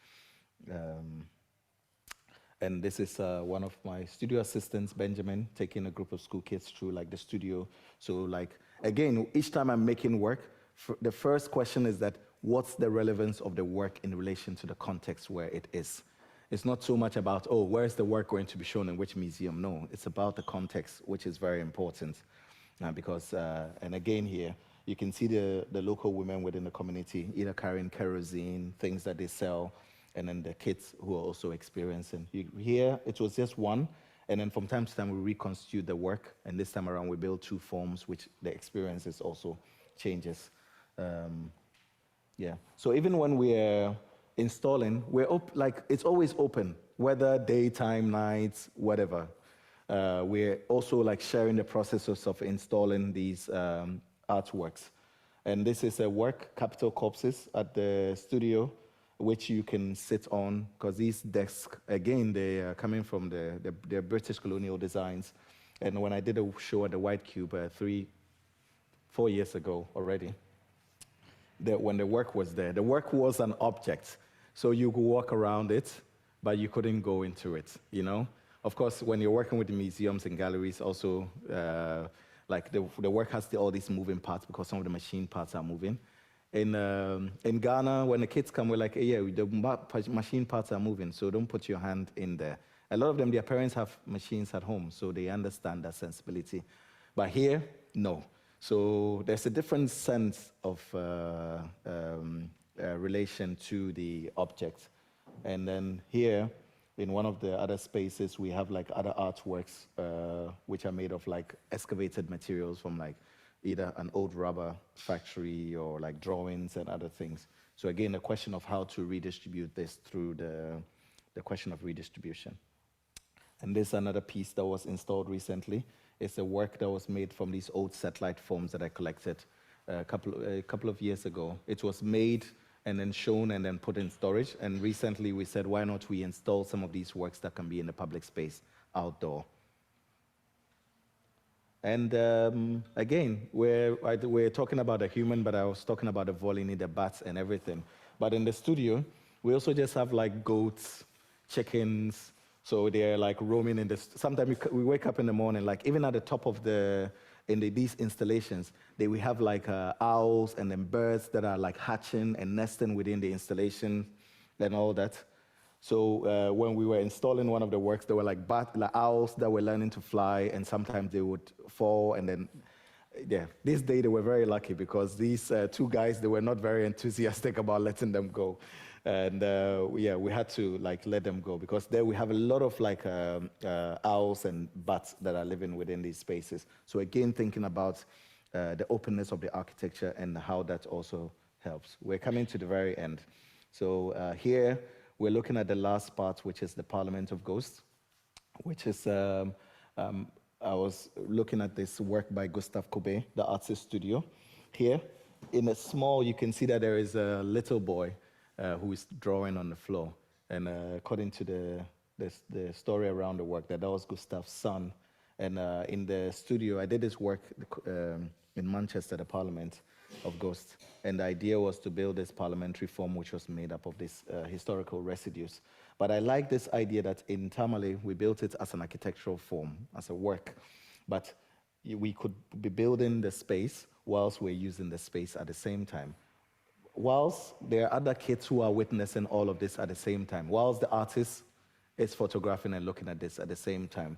And this is one of my studio assistants, Benjamin, taking a group of school kids through like the studio. So like, again, each time I'm making work, the first question is that, what's the relevance of the work in relation to the context where it is? It's not so much about, oh, where's the work going to be shown in which museum? No, it's about the context, which is very important. Because, and again here, you can see the local women within the community either carrying kerosene, things that they sell, and then the kids who are also experiencing. Here, it was just one, and then from time to time, we reconstitute the work, and this time around, we build two forms, which the experiences also changes. Yeah, so even when we're installing, it's always open, whether daytime, nights, whatever. We're also like sharing the processes of installing these artworks. And this is a work, Capital Corpses, at the studio, which you can sit on, because these desks, again, they are coming from the British colonial designs. And when I did a show at the White Cube 4 years ago already, when the work was there, the work was an object. So you could walk around it, but you couldn't go into it, you know? Of course, when you're working with the museums and galleries, also, like the work has all these moving parts because some of the machine parts are moving. In Ghana, when the kids come, we're like, hey, yeah, the machine parts are moving, so don't put your hand in there. A lot of them, their parents have machines at home, so they understand that sensibility. But here, no. So there's a different sense of relation to the object. And then here, in one of the other spaces, we have like other artworks which are made of like excavated materials from like either an old rubber factory or like drawings and other things. So again, a question of how to redistribute this through the question of redistribution. And this is another piece that was installed recently. It's a work that was made from these old satellite forms that I collected a couple of years ago. It was made and then shown and then put in storage. And recently we said, why not we install some of these works that can be in the public space outdoor? And again, we're talking about a human, but I was talking about the volini, the bats, and everything. But in the studio, we also just have like goats, chickens. So they're like roaming in this. Sometimes we wake up in the morning, like even at the top of these installations, we have like owls and then birds that are like hatching and nesting within the installation and all that. So when we were installing one of the works, there were like owls that were learning to fly, and sometimes they would fall. And then, yeah, this day they were very lucky because these two guys, they were not very enthusiastic about letting them go. And yeah, we had to like let them go because there we have a lot of like owls and bats that are living within these spaces. So again, thinking about the openness of the architecture and how that also helps. We're coming to the very end. So here, we're looking at the last part, which is the Parliament of Ghosts, which is, I was looking at this work by Gustave Courbet, the artist studio. Here, in a small, you can see that there is a little boy who is drawing on the floor. And according to the story around the work, that was Gustave's son. And in the studio, I did this work in Manchester, the Parliament of Ghosts. And the idea was to build this parliamentary form, which was made up of these historical residues. But I like this idea that in Tamale, we built it as an architectural form, as a work. But we could be building the space whilst we're using the space at the same time. Whilst there are other kids who are witnessing all of this at the same time, whilst the artist is photographing and looking at this at the same time.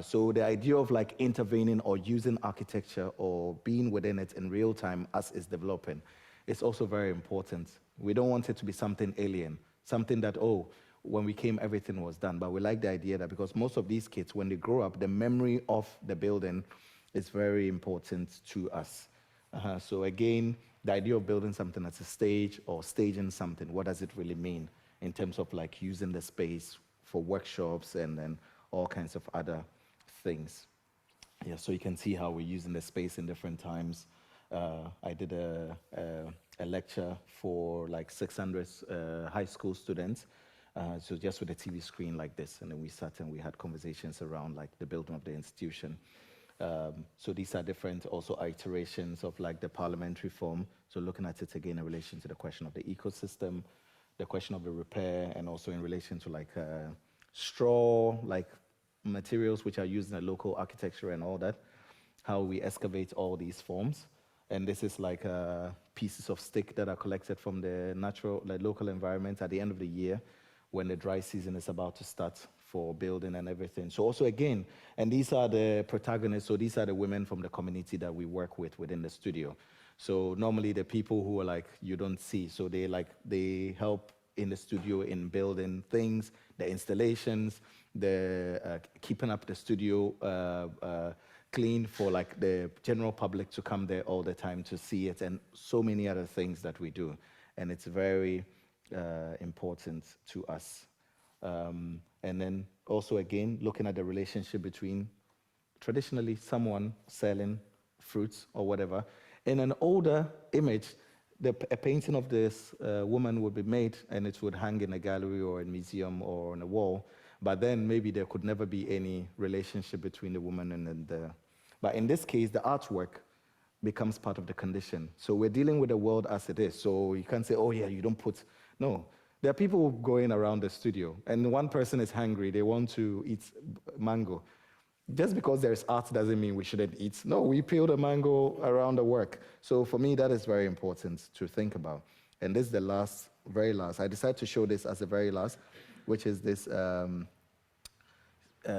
So the idea of like intervening or using architecture or being within it in real time as it's developing is also very important. We don't want it to be something alien, something that, oh, when we came, everything was done. But we like the idea that because most of these kids, when they grow up, the memory of the building is very important to us. So again, the idea of building something as a stage or staging something, what does it really mean in terms of like using the space for workshops and then all kinds of other things. Yeah, so you can see how we're using the space in different times. I did a lecture for like 600 high school students, so just with a TV screen like this, and then we sat and we had conversations around like the building of the institution. So these are different also iterations of like the parliamentary form. So looking at it again in relation to the question of the ecosystem, the question of the repair, and also in relation to like straw, like materials which are used in the local architecture and all that, how we excavate all these forms. And this is like pieces of stick that are collected from the natural, like local environment at the end of the year when the dry season is about to start for building and everything. So also again, and these are the protagonists, so these are the women from the community that we work with within the studio. So normally the people who are like, you don't see, so they help in the studio in building things, the installations, the keeping up the studio clean for like the general public to come there all the time to see it, and so many other things that we do. And it's very important to us. And then also again, looking at the relationship between traditionally someone selling fruits or whatever. In an older image, a painting of this woman would be made and it would hang in a gallery or a museum or on a wall. But then maybe there could never be any relationship between the woman and the... But in this case, the artwork becomes part of the condition. So we're dealing with the world as it is. So you can't say, oh yeah, you don't put... No. There are people going around the studio and one person is hungry, they want to eat mango. Just because there's art doesn't mean we shouldn't eat. No, we peel the mango around the work. So for me, that is very important to think about. And this is the last, very last. I decided to show this as the very last, which is this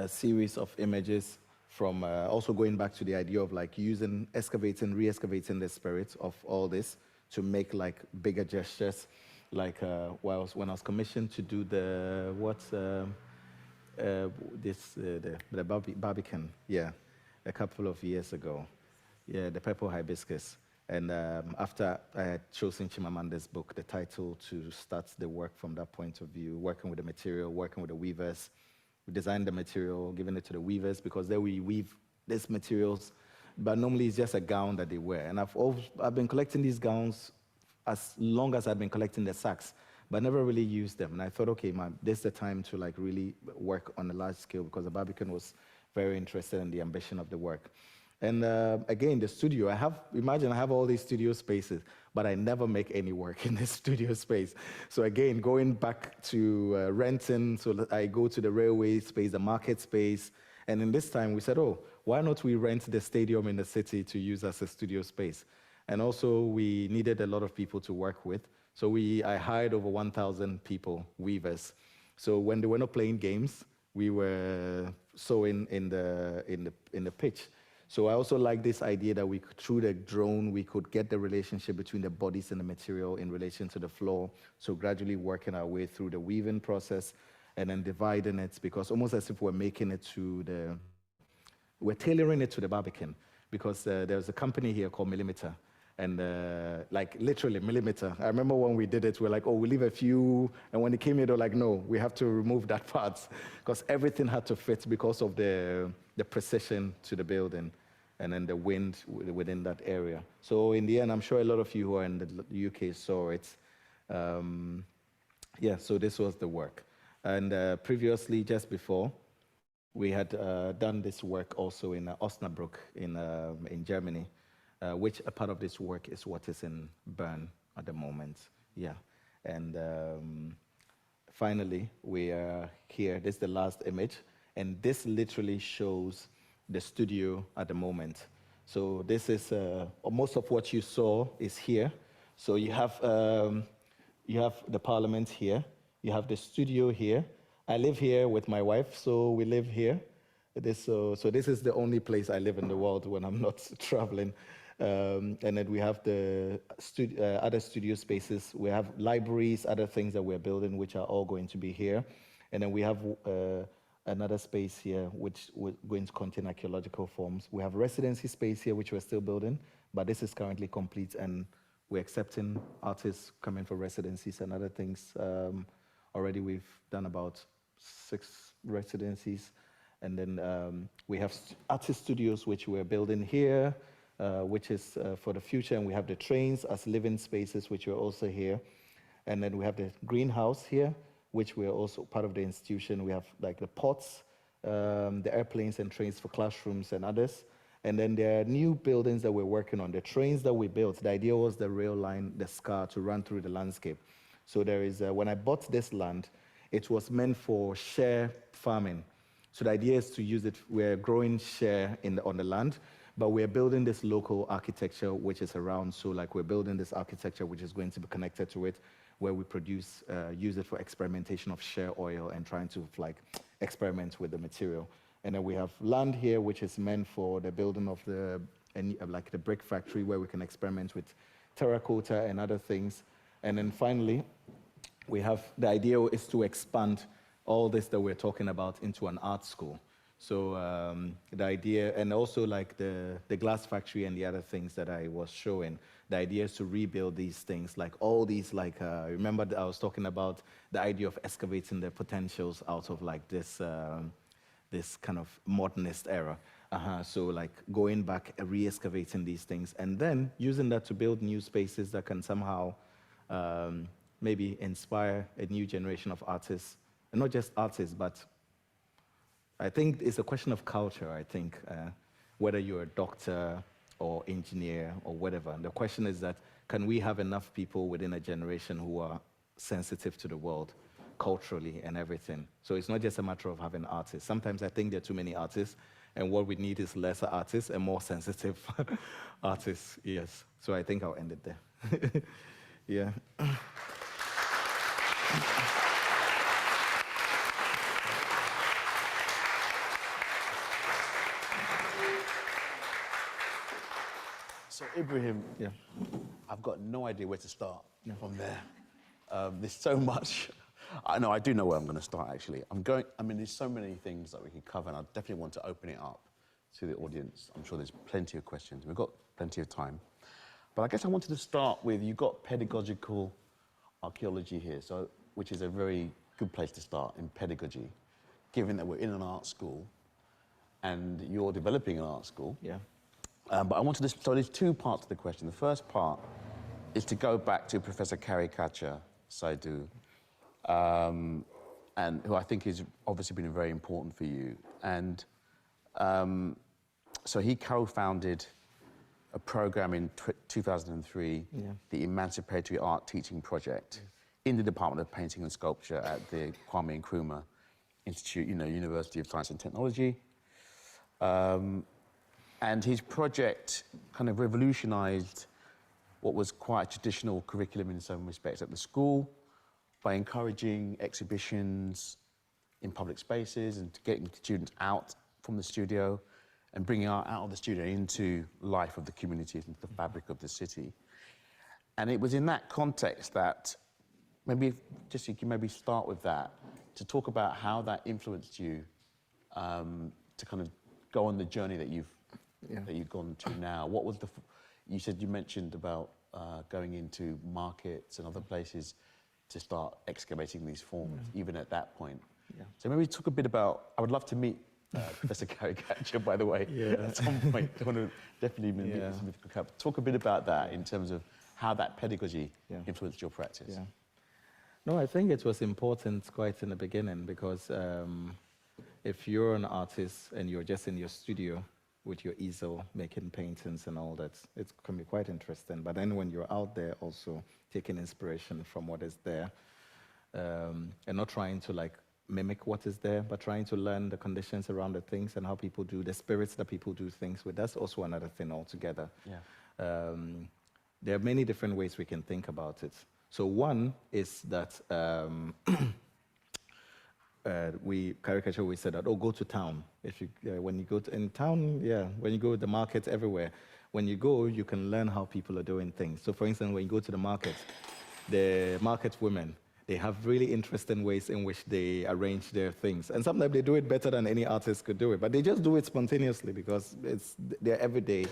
series of images from also going back to the idea of like using, excavating, re-excavating the spirit of all this to make like bigger gestures. Like when I was commissioned to do the, the Barbican, yeah, a couple of years ago. Yeah, the purple hibiscus. And after I had chosen Chimamanda's book, the title, to start the work from that point of view, working with the material, working with the weavers, we designed the material, giving it to the weavers, because then we weave these materials, but normally it's just a gown that they wear. And I've been collecting these gowns as long as I've been collecting the sacks, but never really used them. And I thought, okay, man, this is the time to like really work on a large scale, because the Barbican was very interested in the ambition of the work. And again, the studio, imagine I have all these studio spaces, but I never make any work in this studio space. So again, going back to renting, so I go to the railway space, the market space, and in this time we said, oh, why not we rent the stadium in the city to use as a studio space? And also we needed a lot of people to work with. So I hired over 1,000 people, weavers. So when they were not playing games, we were sewing in the pitch. So I also like this idea that through the drone, we could get the relationship between the bodies and the material in relation to the floor. So gradually working our way through the weaving process and then dividing it, because almost as if we're making it we're tailoring it to the Barbican, because there's a company here called Millimeter, and like literally millimeter. I remember when we did it, we're like, oh, we leave a few, and when they came here, they're like, no, we have to remove that part, because everything had to fit because of the precision to the building, and then the wind within that area. So in the end, I'm sure a lot of you who are in the UK saw it. Yeah, so this was the work. And previously, just before, we had done this work also in Osnabrück in Germany, which a part of this work is what is in Bern at the moment. Yeah, and finally, we are here. This is the last image, and this literally shows the studio at the moment. So this is, most of what you saw is here. So you have the parliament here, you have the studio here. I live here with my wife, so we live here. So this is the only place I live in the world when I'm not traveling. And then we have the other studio spaces. We have libraries, other things that we're building, which are all going to be here. And then we have another space here, which we're going to contain archaeological forms. We have residency space here, which we're still building, but this is currently complete, and we're accepting artists coming for residencies and other things. Already we've done about 6 residencies. And then we have artist studios, which we're building here, which is for the future. And we have the trains as living spaces, which are also here. And then we have the greenhouse here, which we are also part of the institution. We have like the pots, the airplanes and trains for classrooms and others. And then there are new buildings that we're working on. The trains that we built, the idea was the rail line, the scar, to run through the landscape. So there is, when I bought this land, it was meant for share farming. So the idea is to use it, we're growing share on the land, but we're building this local architecture which is around. So like we're building this architecture which is going to be connected to it, where we use it for experimentation of share oil and trying to like experiment with the material. And then we have land here which is meant for the building of like the brick factory, where we can experiment with terracotta and other things. And then finally, we have, the idea is to expand all this that we're talking about into an art school. So the idea, and also like the glass factory and the other things that I was showing, the idea is to rebuild these things, like all these, like, remember that I was talking about the idea of excavating the potentials out of like this, this kind of modernist era. So like going back, re-excavating these things, and then using that to build new spaces that can somehow maybe inspire a new generation of artists, and not just artists, but I think it's a question of culture, I think, whether you're a doctor or engineer or whatever. And the question is that, can we have enough people within a generation who are sensitive to the world culturally and everything? So it's not just a matter of having artists. Sometimes I think there are too many artists, and what we need is lesser artists and more sensitive artists, yes. So I think I'll end it there. Yeah. So Ibrahim, Yeah. I've got no idea where to start from there. There's so much. I do know where I'm going to start, actually. There's so many things that we can cover, and I definitely want to open it up to the audience. I'm sure there's plenty of questions. We've got plenty of time. But I guess I wanted to start with, you've got pedagogical archaeology here, so, which is a very good place to start in pedagogy, given that we're in an art school and you're developing an art school. Yeah. But I wanted to, so there's two parts to the question. The first part is to go back to Professor Karikacha Saidu, and who I think has obviously been very important for you. And so he co-founded a program in 2003, the Emancipatory Art Teaching Project, in the Department of Painting and Sculpture at the Kwame Nkrumah Institute, University of Science and Technology. And his project kind of revolutionized what was quite a traditional curriculum in some respects at the school by encouraging exhibitions in public spaces and getting students out from the studio and bringing art out of the studio into life of the communities, into the fabric of the city. And it was in that context that maybe just you can maybe start with that, to talk about how that influenced you to kind of go on the journey that you've gone to now. What was you mentioned about going into markets and other places to start excavating these forms, even at that point. Yeah. So maybe talk a bit about, I would love to meet Professor Karikacha, by the way, at some point. I want to definitely meet talk a bit about that in terms of how that pedagogy influenced your practice. Yeah. No, I think it was important quite in the beginning because if you're an artist and you're just in your studio with your easel making paintings and all that, it can be quite interesting. But then when you're out there also taking inspiration from what is there and not trying to like mimic what is there, but trying to learn the conditions around the things and how people do, the spirits that people do things with, that's also another thing altogether. Yeah. There are many different ways we can think about it. So one is that Caricature, we said that, go to town. If you, when you go in town, when you go to the markets everywhere, when you go, you can learn how people are doing things. So for instance, when you go to the market women, they have really interesting ways in which they arrange their things. And sometimes they do it better than any artist could do it, but they just do it spontaneously because it's their everyday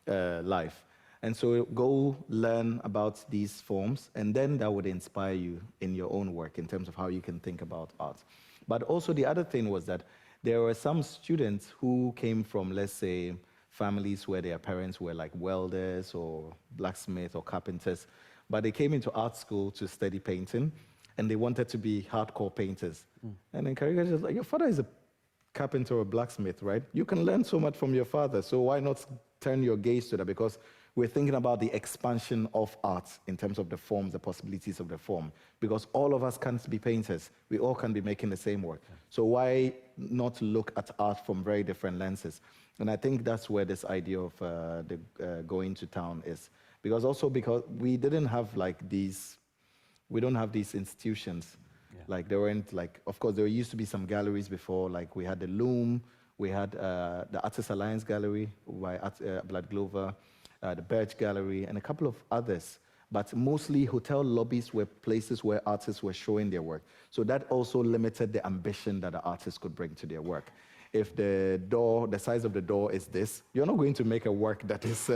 life. And so go learn about these forms, and then that would inspire you in your own work in terms of how you can think about art. But also the other thing was that there were some students who came from, let's say, families where their parents were like welders or blacksmiths or carpenters, but they came into art school to study painting, and they wanted to be hardcore painters. And then Caricature was like, your father is a carpenter or a blacksmith, right? You can learn so much from your father, so why not turn your gaze to that? Because we're thinking about the expansion of art in terms of the forms, the possibilities of the form. Because all of us can't be painters. We all can be making the same work. Yeah. So why not look at art from very different lenses? And I think that's where this idea of going to town is. Because we didn't have like these, we don't have these institutions. Yeah. Like there weren't like, of course there used to be some galleries before, like we had the Loom, we had the Artists Alliance Gallery by Blood Glover, the Birch Gallery, and a couple of others. But mostly hotel lobbies were places where artists were showing their work. So that also limited the ambition that the artists could bring to their work. If the size of the door is this, you're not going to make a work that is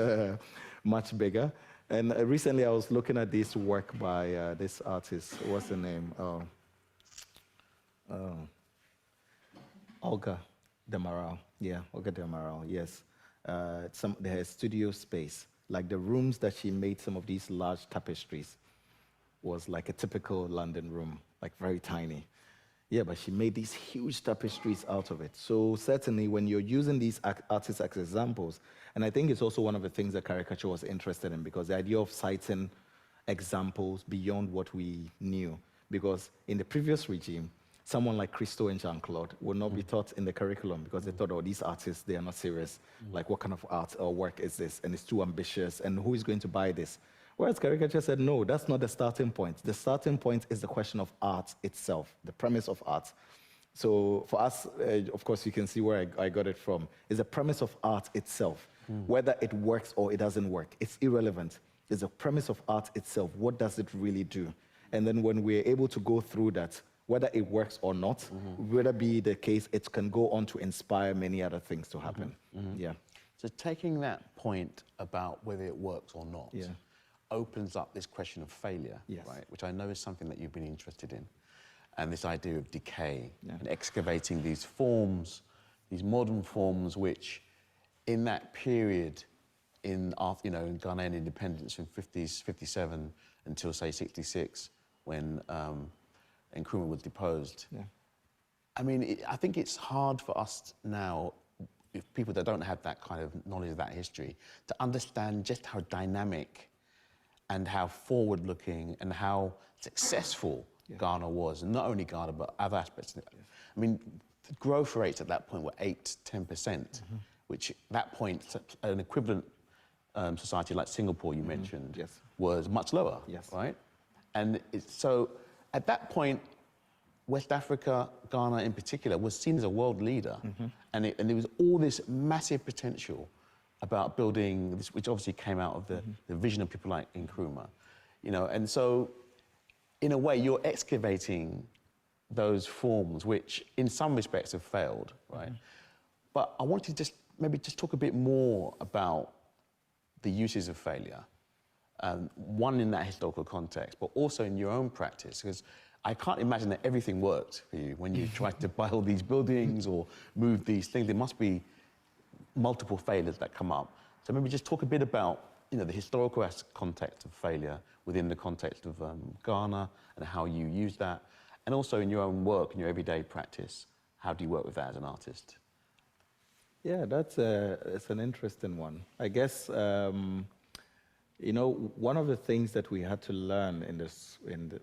much bigger. And recently I was looking at this work by this artist, what's the name? Olga Demaral. Yeah, Olga Demaral, yes. Her studio space, like the rooms that she made some of these large tapestries was like a typical London room, like very tiny. Yeah, but she made these huge tapestries out of it. So certainly when you're using these artists as examples, and I think it's also one of the things that Caricature was interested in, because the idea of citing examples beyond what we knew, because in the previous regime, someone like Christo and Jean-Claude would not be taught in the curriculum because they thought, these artists, they are not serious. Like, what kind of art or work is this? And it's too ambitious, and who is going to buy this? Whereas Caricature said, no, that's not the starting point. The starting point is the question of art itself, the premise of art. So for us, of course, you can see where I got it from, is the premise of art itself. Whether it works or it doesn't work, it's irrelevant. It's the premise of art itself. What does it really do? And then when we're able to go through that, whether it works or not, whether be the case, it can go on to inspire many other things to happen. Yeah. So taking that point about whether it works or not opens up this question of failure, right? Which I know is something that you've been interested in. And this idea of decay and excavating these forms, these modern forms, which in that period in Ghanaian independence from 57 until say 66, when Nkrumah was deposed. I mean, I think it's hard for us now, if people that don't have that kind of knowledge of that history, to understand just how dynamic and how forward-looking and how successful Ghana was, and not only Ghana, but other aspects. I mean, the growth rates at that point were 8–10%, which at that point, an equivalent society like Singapore, you mentioned, was much lower, right? And so at that point, West Africa, Ghana in particular, was seen as a world leader. And there was all this massive potential about building this, which obviously came out of the vision of people like Nkrumah. And so, in a way, you're excavating those forms, which in some respects have failed, right? But I want to maybe talk a bit more about the uses of failure. One, in that historical context, but also in your own practice, because I can't imagine that everything worked for you when you tried to buy all these buildings or move these things. There must be multiple failures that come up. So maybe just talk a bit about the historical context of failure within the context of Ghana and how you use that. And also in your own work, in your everyday practice, how do you work with that as an artist? Yeah, it's an interesting one. I guess, one of the things that we had to learn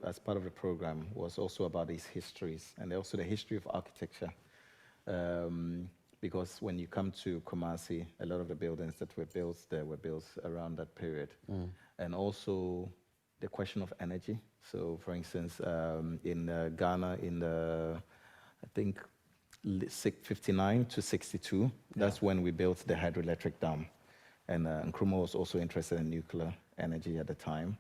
as part of the program was also about these histories, and also the history of architecture. Because when you come to Kumasi, a lot of the buildings that were built there were built around that period. And also the question of energy. So, for instance, in Ghana, in I think, 59 to 62, that's when we built the hydroelectric dam. And Nkrumah was also interested in nuclear energy at the time.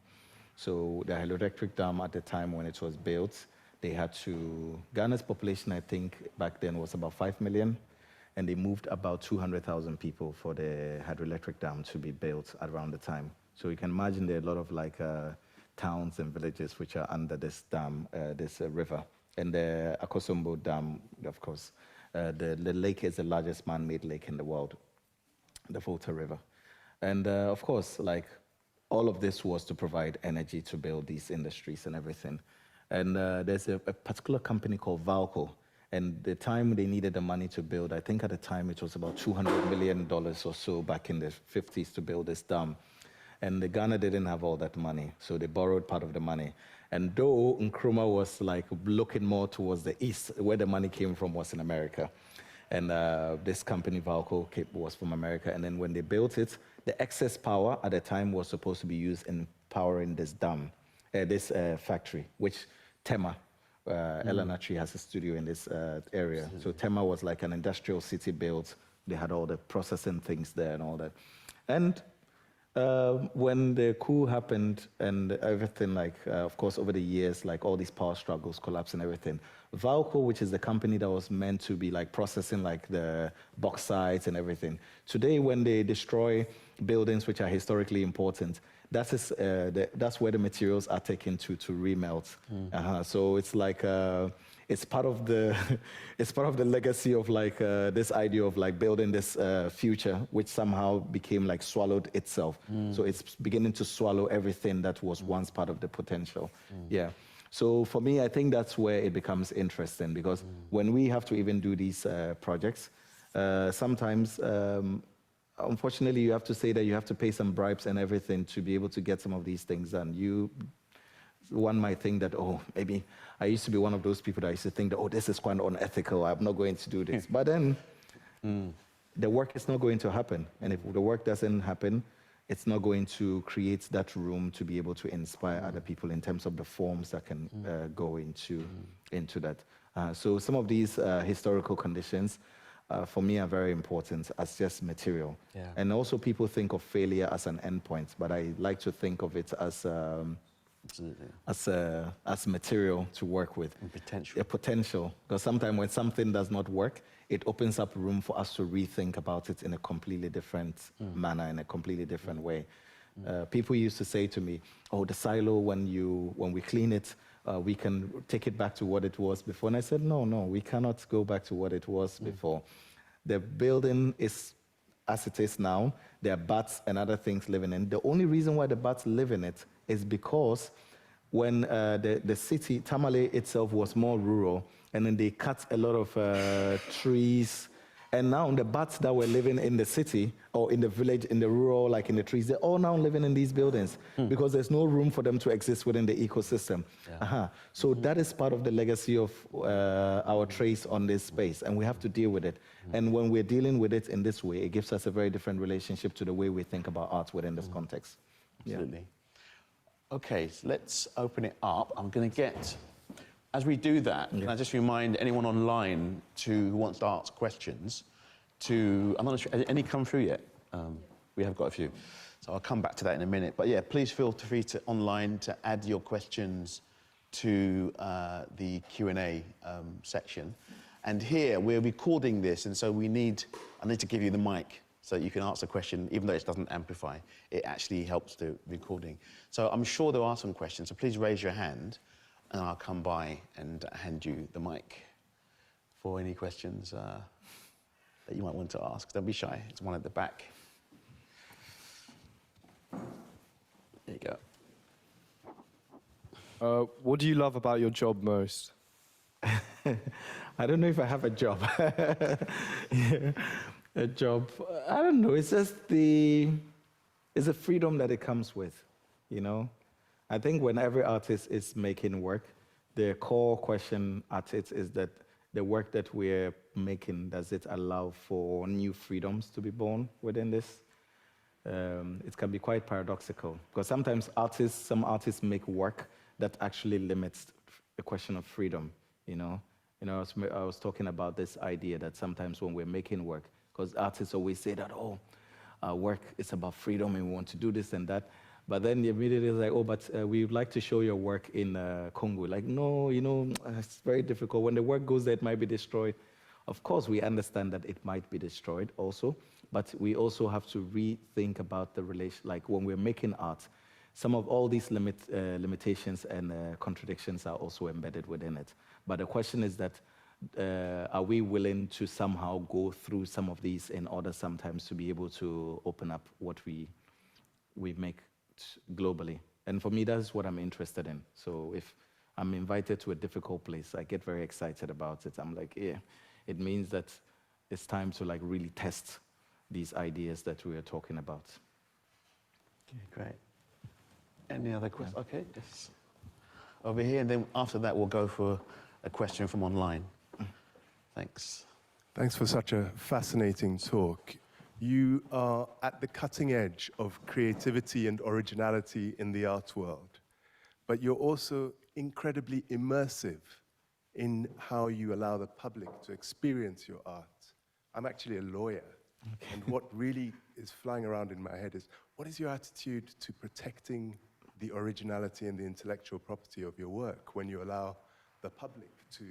So the hydroelectric dam at the time when it was built, Ghana's population, I think, back then was about 5 million. And they moved about 200,000 people for the hydroelectric dam to be built around the time. So you can imagine there are a lot of towns and villages which are under this dam, this river. And the Akosombo Dam, of course, the lake is the largest man-made lake in the world, the Volta River. And of course, all of this was to provide energy to build these industries and everything. And there's a particular company called Valco. And the time they needed the money to build, I think at the time it was about $200 million or so back in the 50s to build this dam. And the Ghana didn't have all that money, so they borrowed part of the money. And though Nkrumah was looking more towards the east, where the money came from was in America. And this company, Valco, was from America. And then when they built it, the excess power at the time was supposed to be used in powering this dam, this factory, which Tema, Eleanor Tree has a studio in this area. So Tema was like an industrial city built. They had all the processing things there and all that. And when the coup happened and everything, of course, over the years, all these power struggles collapsed and everything, Valco, which is the company that was meant to be processing the bauxites and everything, today when they destroy buildings which are historically important, that's where the materials are taken to remelt. So it's it's part of the legacy of this idea of building this future, which somehow became swallowed itself. So it's beginning to swallow everything that was once part of the potential. Yeah. So for me, I think that's where it becomes interesting, because when we have to even do these projects, sometimes, unfortunately, you have to say that you have to pay some bribes and everything to be able to get some of these things done. One might think that, maybe I used to be one of those people that used to think that, this is quite unethical, I'm not going to do this. But then the work is not going to happen. And if the work doesn't happen, it's not going to create that room to be able to inspire other people in terms of the forms that can go into that. So some of these historical conditions, for me, are very important as just material. Yeah. And also people think of failure as an endpoint, but I like to think of it as Absolutely. as material to work with. And potential. A potential, because sometimes when something does not work, it opens up room for us to rethink about it in a completely different manner, in a completely different way. People used to say to me, "Oh, the silo, when we clean it, we can take it back to what it was before." And I said, "No, we cannot go back to what it was before. The building is as it is now. There are bats and other things living in. The only reason why the bats live in it is because when the city, Tamale itself, was more rural, and then they cut a lot of trees. And now the bats that were living in the city or in the village, in the rural, like in the trees, they're all now living in these buildings because there's no room for them to exist within the ecosystem. So that is part of the legacy of our trace on this space, and we have to deal with it. And when we're dealing with it in this way, it gives us a very different relationship to the way we think about art within this context. Absolutely. Okay, so let's open it up. I'm going to get, as we do that, can I just remind anyone online who wants to ask questions to, I'm not sure, any come through yet? We have got a few. So I'll come back to that in a minute. But yeah, please feel free to online to add your questions to the Q&A section. And here, we're recording this, and so I need to give you the mic so that you can ask a question, even though it doesn't amplify. It actually helps the recording. So I'm sure there are some questions, so please raise your hand, and I'll come by and hand you the mic for any questions that you might want to ask. Don't be shy. It's one at the back. There you go. What do you love about your job most? I don't know if I have a job. A job, I don't know. It's just it's a freedom that it comes with, you know? I think when every artist is making work, the core question at it is that the work that we're making, does it allow for new freedoms to be born within this? It can be quite paradoxical, because sometimes some artists make work that actually limits the question of freedom, you know? I was talking about this idea that sometimes when we're making work, because artists always say that, work is about freedom and we want to do this and that. But then immediately it's like, but we would like to show your work in Congo. Like, no, it's very difficult. When the work goes there, it might be destroyed. Of course, we understand that it might be destroyed also, but we also have to rethink about the relation, like when we're making art, some of all these limitations and contradictions are also embedded within it. But the question is that, are we willing to somehow go through some of these in order sometimes to be able to open up what we make globally? And for me, that's what I'm interested in. So if I'm invited to a difficult place, I get very excited about it. I'm like, yeah, it means that it's time to like really test these ideas that we are talking about. Okay, great. Any other questions? Yeah. Okay, yes. Over here, and then after that, we'll go for a question from online. Thanks. Thanks for such a fascinating talk. You are at the cutting edge of creativity and originality in the art world, but you're also incredibly immersive in how you allow the public to experience your art. I'm actually a lawyer, and what really is flying around in my head is, what is your attitude to protecting the originality and the intellectual property of your work when you allow the public to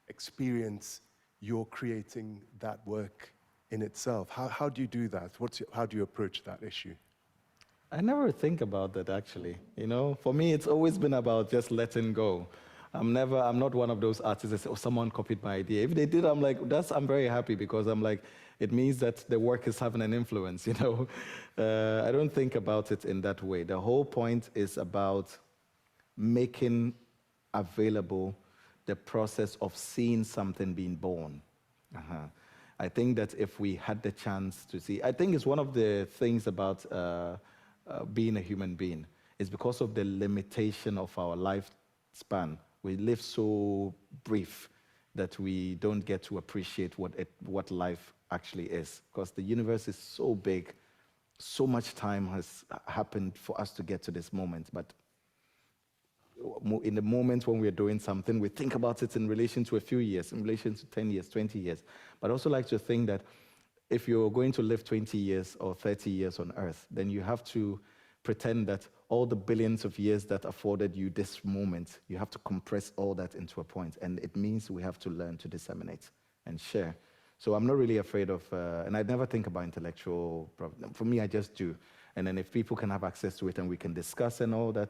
experience you're creating that work in itself? How do you do that? How do you approach that issue? I never think about that, actually. For me, it's always been about just letting go. I'm not one of those artists that say, someone copied my idea. If they did, I'm like, I'm very happy, because I'm like, it means that the work is having an influence, I don't think about it in that way. The whole point is about making available the process of seeing something being born. I think that if we had the chance to see, I think it's one of the things about being a human being, is because of the limitation of our lifespan. We live so brief that we don't get to appreciate what life actually is, because the universe is so big, so much time has happened for us to get to this moment. But in the moment when we're doing something, we think about it in relation to a few years, in relation to 10 years, 20 years. But I also like to think that if you're going to live 20 years or 30 years on Earth, then you have to pretend that all the billions of years that afforded you this moment, you have to compress all that into a point. And it means we have to learn to disseminate and share. So I'm not really afraid of, and I never think about intellectual problem. For me, I just do. And then if people can have access to it and we can discuss and all that,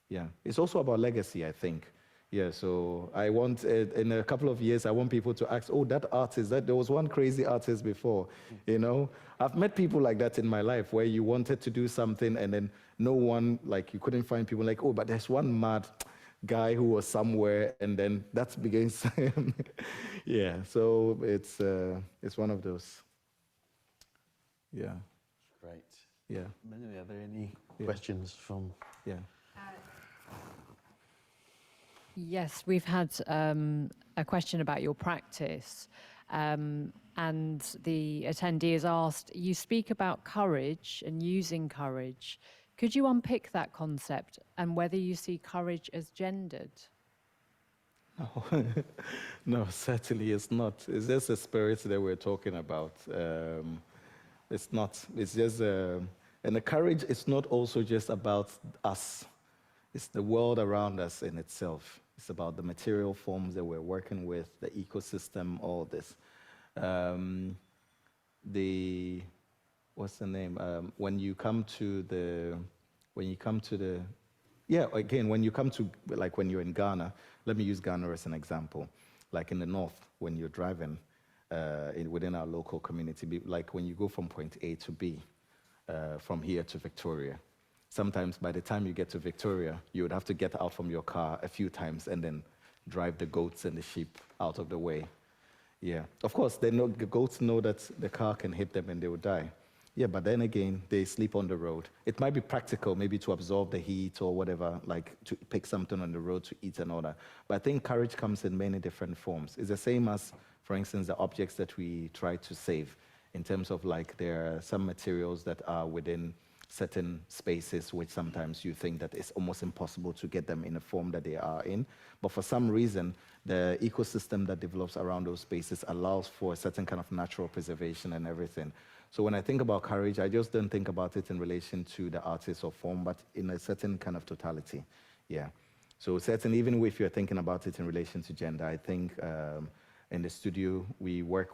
yeah. It's also about legacy, I think. Yeah, so I want, in a couple of years, I want people to ask, oh, that artist, there was one crazy artist before, you know? I've met people like that in my life where you wanted to do something and then no one, like you couldn't find people like, oh, but there's one mad guy who was somewhere, and then that begins. Yeah, so it's one of those. Yeah. Great. Yeah. Many, are there any questions from? Yeah. Yes, we've had a question about your practice, and the attendee has asked, you speak about courage and using courage. Could you unpick that concept and whether you see courage as gendered? No, no, certainly it's not. It's just a spirit that we're talking about. It's not. It's just, and the courage is not also just about us. It's the world around us in itself. It's about the material forms that we're working with, the ecosystem, all this. What's the name? When you come to the, yeah, again, when you come to, like when you're in Ghana, let me use Ghana as an example. Like in the north, when you're driving within our local community, like when you go from point A to B, from here to Victoria, sometimes by the time you get to Victoria, you would have to get out from your car a few times and then drive the goats and the sheep out of the way. Yeah, of course, the goats know that the car can hit them and they will die. Yeah, but then again, they sleep on the road. It might be practical, maybe to absorb the heat or whatever, like to pick something on the road to eat and all that. But I think courage comes in many different forms. It's the same as, for instance, the objects that we try to save, in terms of like there are some materials that are within certain spaces which sometimes you think that it's almost impossible to get them in the form that they are in. But for some reason, the ecosystem that develops around those spaces allows for a certain kind of natural preservation and everything. So when I think about courage, I just don't think about it in relation to the artist or form, but in a certain kind of totality. Yeah. So certainly, even if you're thinking about it in relation to gender, I think in the studio, we work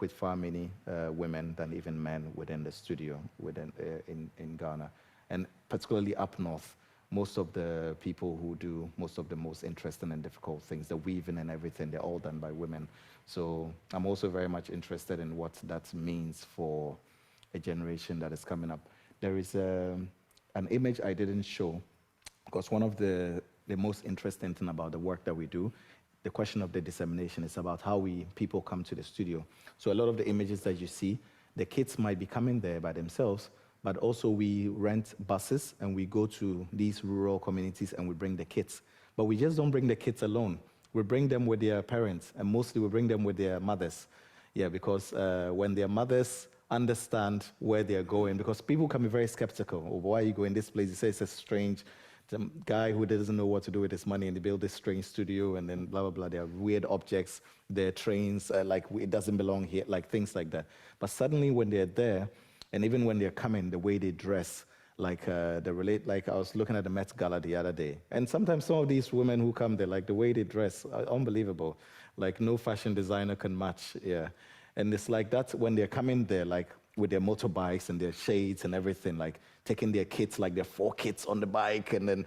with far many women than even men within the studio in Ghana. And particularly up north, most of the people who do most of the most interesting and difficult things, the weaving and everything, they're all done by women. So I'm also very much interested in what that means for a generation that is coming up. There is an image I didn't show, because one of the most interesting thing about the work that we do, the question of the dissemination, is about how people come to the studio. So a lot of the images that you see, the kids might be coming there by themselves, but also we rent buses and we go to these rural communities and we bring the kids. But we just don't bring the kids alone. We bring them with their parents, and mostly we bring them with their mothers. Yeah, because when their mothers understand where they're going, because people can be very skeptical. Oh, why are you going this place? You say it's a strange guy who doesn't know what to do with his money, and they build this strange studio, and then blah, blah, blah. There are weird objects, there are trains, like it doesn't belong here, like things like that. But suddenly when they're there, and even when they're coming, the way they dress, like like I was looking at the Met Gala the other day, and sometimes some of these women who come there, like the way they dress, unbelievable. Like no fashion designer can match, yeah. And it's like that when they're coming there, like with their motorbikes and their shades and everything, like taking their kids, like their 4 kids on the bike, and then,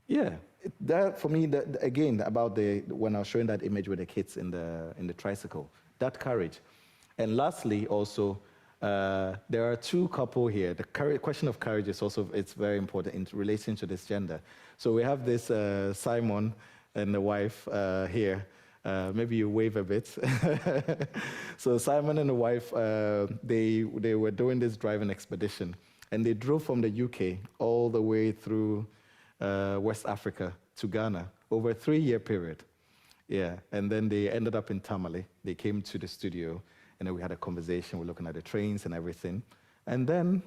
yeah. That for me, again, about when I was showing that image with the kids in the tricycle, that courage. And lastly, also, there are 2 couples here. The question of courage is also, it's very important in relation to this gender. So we have this Simon and the wife here. Maybe you wave a bit. So Simon and the wife, they were doing this driving expedition, and they drove from the UK all the way through West Africa to Ghana over a 3-year period. Yeah, and then they ended up in Tamale. They came to the studio, and then we had a conversation. We're looking at the trains and everything. And then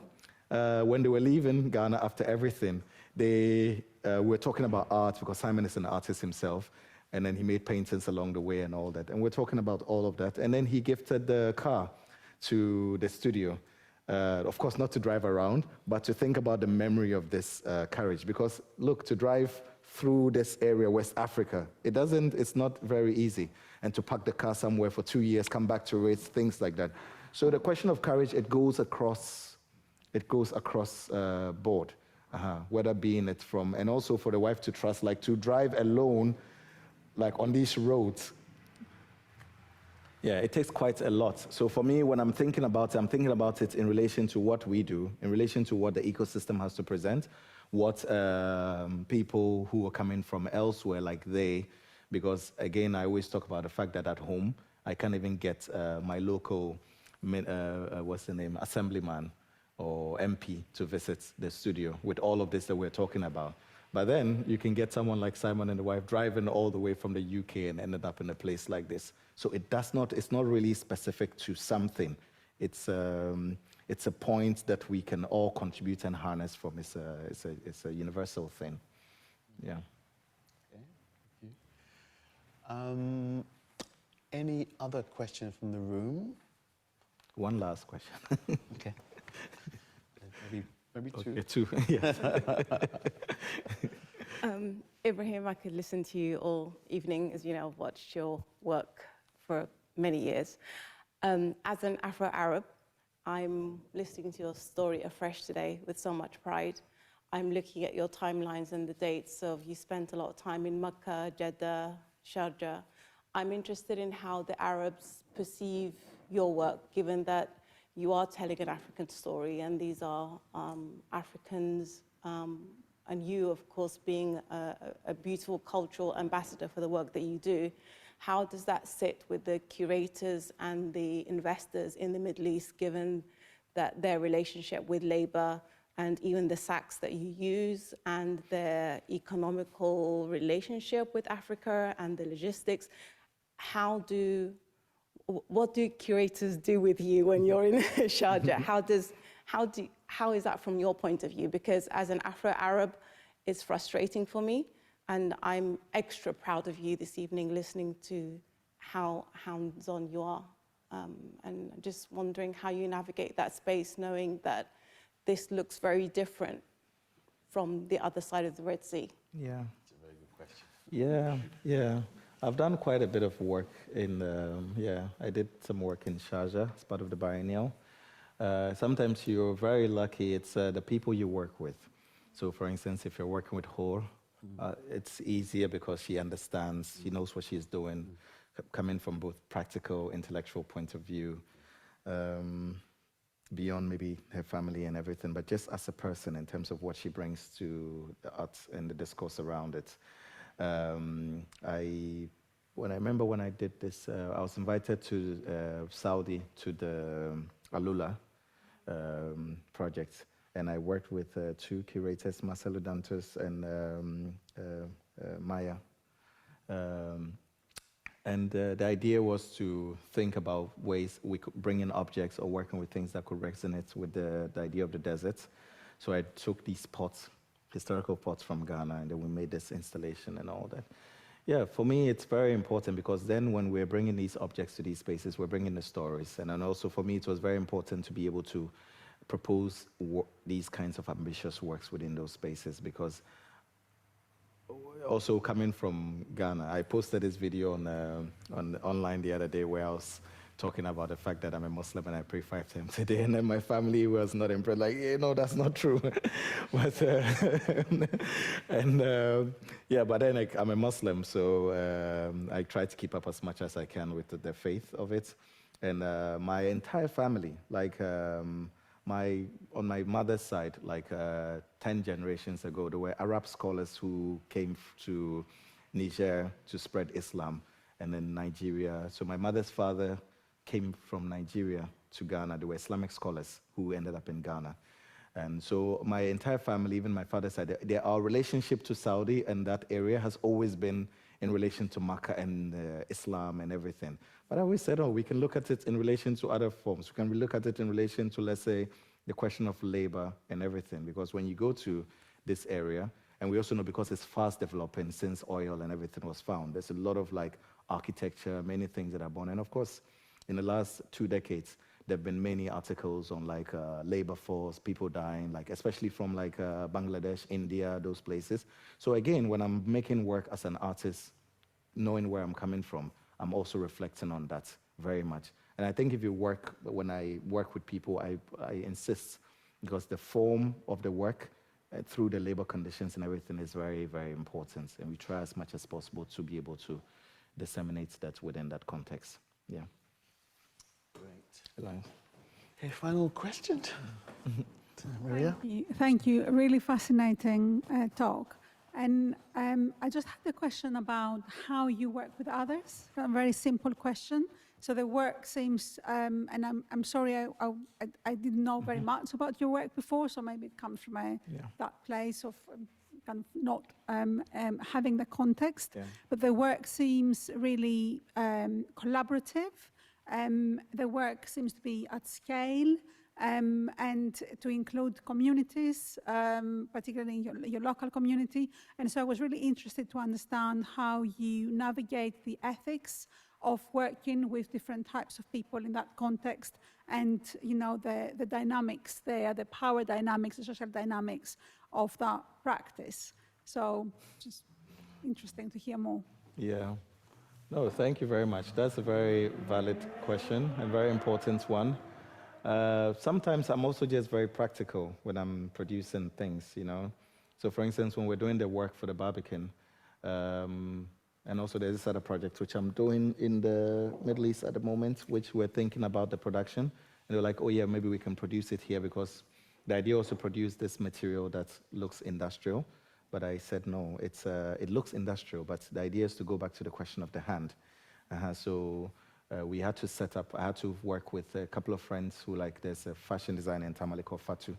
when they were leaving Ghana after everything, they were talking about art, because Simon is an artist himself. And then he made paintings along the way and all that. And we're talking about all of that. And then he gifted the car to the studio. Of course, not to drive around, but to think about the memory of this carriage. Because look, to drive through this area, West Africa, it's not very easy. And to park the car somewhere for 2 years, come back to it, things like that. So the question of courage, it goes across board, whether being it from, and also for the wife to trust, like to drive alone, like on these roads. Yeah, it takes quite a lot. So for me, when I'm thinking about it in relation to what we do, in relation to what the ecosystem has to present, what people who are coming from elsewhere, because again, I always talk about the fact that at home, I can't even get my local, assemblyman or MP to visit the studio with all of this that we're talking about. But then you can get someone like Simon and the wife driving all the way from the UK and ended up in a place like this. So it's not really specific to something. It's a point that we can all contribute and harness from. It's a universal thing. Yeah. Okay, thank you. Any other questions from the room? One last question. Okay. Maybe two. Okay, two. Yes. Ibrahim, I could listen to you all evening. As you know, I've watched your work for many years. As an Afro-Arab, I'm listening to your story afresh today with so much pride. I'm looking at your timelines and the dates of you spent a lot of time in Mecca, Jeddah, Sharjah. I'm interested in how the Arabs perceive your work, given that you are telling an African story, and these are Africans, and you, of course, being a beautiful cultural ambassador for the work that you do. How does that sit with the curators and the investors in the Middle East, given that their relationship with labor and even the sacks that you use and their economical relationship with Africa and the logistics? What do curators do with you when you're in Sharjah? How is that from your point of view? Because as an Afro-Arab, it's frustrating for me, and I'm extra proud of you this evening listening to how hands-on you are. And just wondering how you navigate that space, knowing that this looks very different from the other side of the Red Sea. Yeah. That's a very good question. Yeah. I've done quite a bit of work I did some work in Sharjah as part of the biennial. Sometimes you're very lucky, it's the people you work with. So for instance, if you're working with Hor, it's easier because she understands, she knows what she's doing, coming from both practical, intellectual point of view, beyond maybe her family and everything, but just as a person in terms of what she brings to the arts and the discourse around it. I remember when I did this, I was invited to Saudi to the Alula project, and I worked with two curators, Marcelo Dantos and Maya. And the idea was to think about ways we could bring in objects or working with things that could resonate with the idea of the desert. So I took these pots, historical pots from Ghana, and then we made this installation and all that. Yeah, for me, it's very important because then when we're bringing these objects to these spaces, we're bringing the stories. And then also for me, it was very important to be able to propose these kinds of ambitious works within those spaces, because also coming from Ghana, I posted this video on online the other day where I was talking about the fact that I'm a Muslim and I pray 5 times a day, and then my family was not impressed, like, no, that's not true. But but then I'm a Muslim, so I try to keep up as much as I can with the faith of it. And my entire family, on my mother's side, 10 generations ago, there were Arab scholars who came to Niger to spread Islam, and then Nigeria. So my mother's father came from Nigeria to Ghana. There were Islamic scholars who ended up in Ghana. And so my entire family, even my father's side, our relationship to Saudi and that area has always been in relation to Makkah and Islam and everything. But I always said, we can look at it in relation to other forms. We can look at it in relation to, let's say, the question of labor and everything. Because when you go to this area, and we also know because it's fast developing since oil and everything was found, there's a lot of architecture, many things that are born. And of course, in the last 2 decades, there have been many articles on like labor force, people dying, like especially from like Bangladesh, India, those places. So again, when I'm making work as an artist, knowing where I'm coming from, I'm also reflecting on that very much. And I think if you work, when I work with people, I insist, because the form of the work through the labor conditions and everything is very, very important. And we try as much as possible to be able to disseminate that within that context. Yeah. Great. Okay, final question. Maria? Thank you. A really fascinating talk. And I just had a question about how you work with others. A very simple question. So the work seems, and I'm sorry, I didn't know very much about your work before, so maybe it comes from that place of kind of not having the context. Yeah. But the work seems really collaborative. The work seems to be at scale. And to include communities, particularly your local community. And so I was really interested to understand how you navigate the ethics of working with different types of people in that context, and the dynamics there, the power dynamics, the social dynamics of that practice. So just interesting to hear more. Yeah. No, thank you very much. That's a very valid question and very important one. Sometimes I'm also just very practical when I'm producing things, So for instance, when we're doing the work for the Barbican, and also there's this other project which I'm doing in the Middle East at the moment, which we're thinking about the production. And they're like, oh yeah, maybe we can produce it here, because the idea was to produce this material that looks industrial. But I said, no, it looks industrial, but the idea is to go back to the question of the hand. So we had to set up, I had to work with a couple of friends who, like, there's a fashion designer in Tamale called Fatu,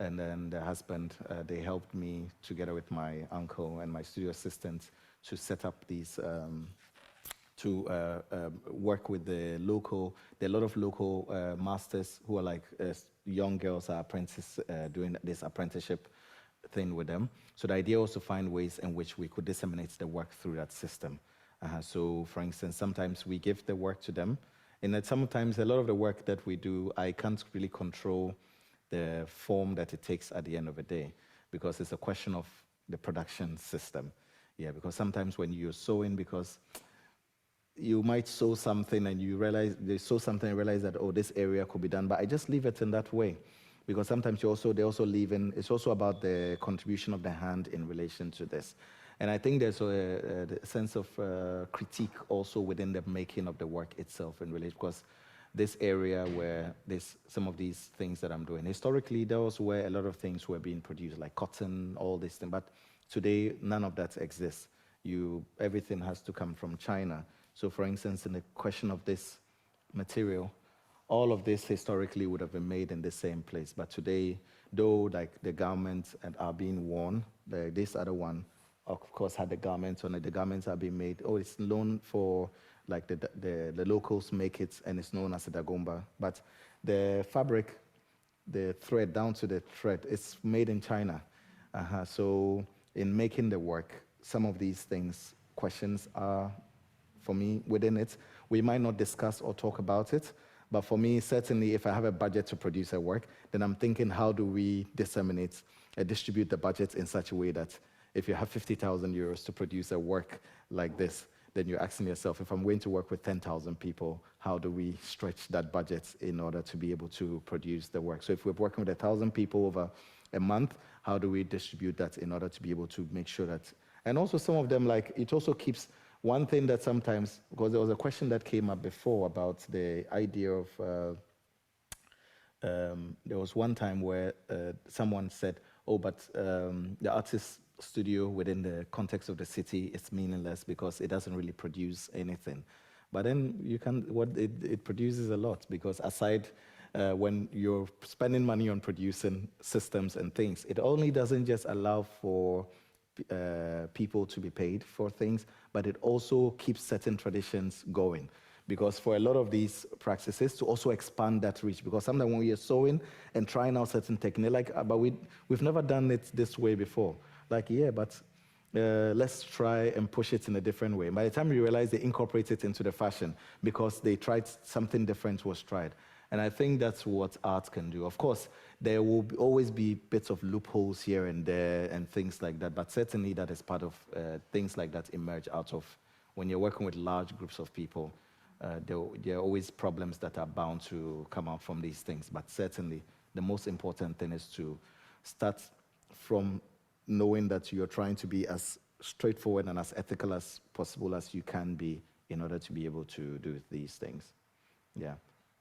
and then the husband, they helped me together with my uncle and my studio assistant to set up these, to work with there are a lot of local masters who are like young girls are apprentices doing this apprenticeship thing with them. So the idea was to find ways in which we could disseminate the work through that system. So, for instance, sometimes we give the work to them, and that sometimes a lot of the work that we do, I can't really control the form that it takes at the end of the day, because it's a question of the production system. Yeah, because sometimes when you're sewing, because you might sew something and you realize, they sew something and realize that, oh, this area could be done, but I just leave it in that way. Because sometimes they also leave in, it's also about the contribution of the hand in relation to this. And I think there's a sense of critique also within the making of the work itself in relation, because this area where there's some of these things that I'm doing, historically, there was where a lot of things were being produced, like cotton, all this thing, but today, none of that exists. Everything has to come from China. So for instance, in the question of this material, all of this historically would have been made in the same place. But today, though, like the garments are being worn, this other one, of course, had the garments on it. The garments are being made. Oh, it's known for, like the locals make it, and it's known as a dagomba. But the fabric, the thread, down to the thread, it's made in China. So in making the work, some of these things, questions are, for me, within it. We might not discuss or talk about it, but for me, certainly, if I have a budget to produce a work, then I'm thinking, how do we disseminate, distribute the budget in such a way that if you have 50,000 euros to produce a work like this, then you're asking yourself, if I'm going to work with 10,000 people, how do we stretch that budget in order to be able to produce the work? So if we're working with 1,000 people over a month, how do we distribute that in order to be able to make sure that, and also some of them, like, it also keeps, one thing that sometimes, because there was a question that came up before about the idea of, there was one time where someone said, oh, but the artist studio within the context of the city is meaningless because it doesn't really produce anything. But then it produces a lot, because aside when you're spending money on producing systems and things, it only doesn't just allow for people to be paid for things, but it also keeps certain traditions going. Because for a lot of these practices, to also expand that reach, because sometimes when you're sewing and trying out certain technique, like, but we've never done it this way before. Like, yeah, but let's try and push it in a different way. By the time you realize, they incorporate it into the fashion because they tried something different was tried. And I think that's what art can do. Of course, there will always be bits of loopholes here and there and things like that, but certainly that is part of things like that emerge out of when you're working with large groups of people. There are always problems that are bound to come out from these things, but certainly the most important thing is to start from knowing that you're trying to be as straightforward and as ethical as possible as you can be in order to be able to do these things. Yeah.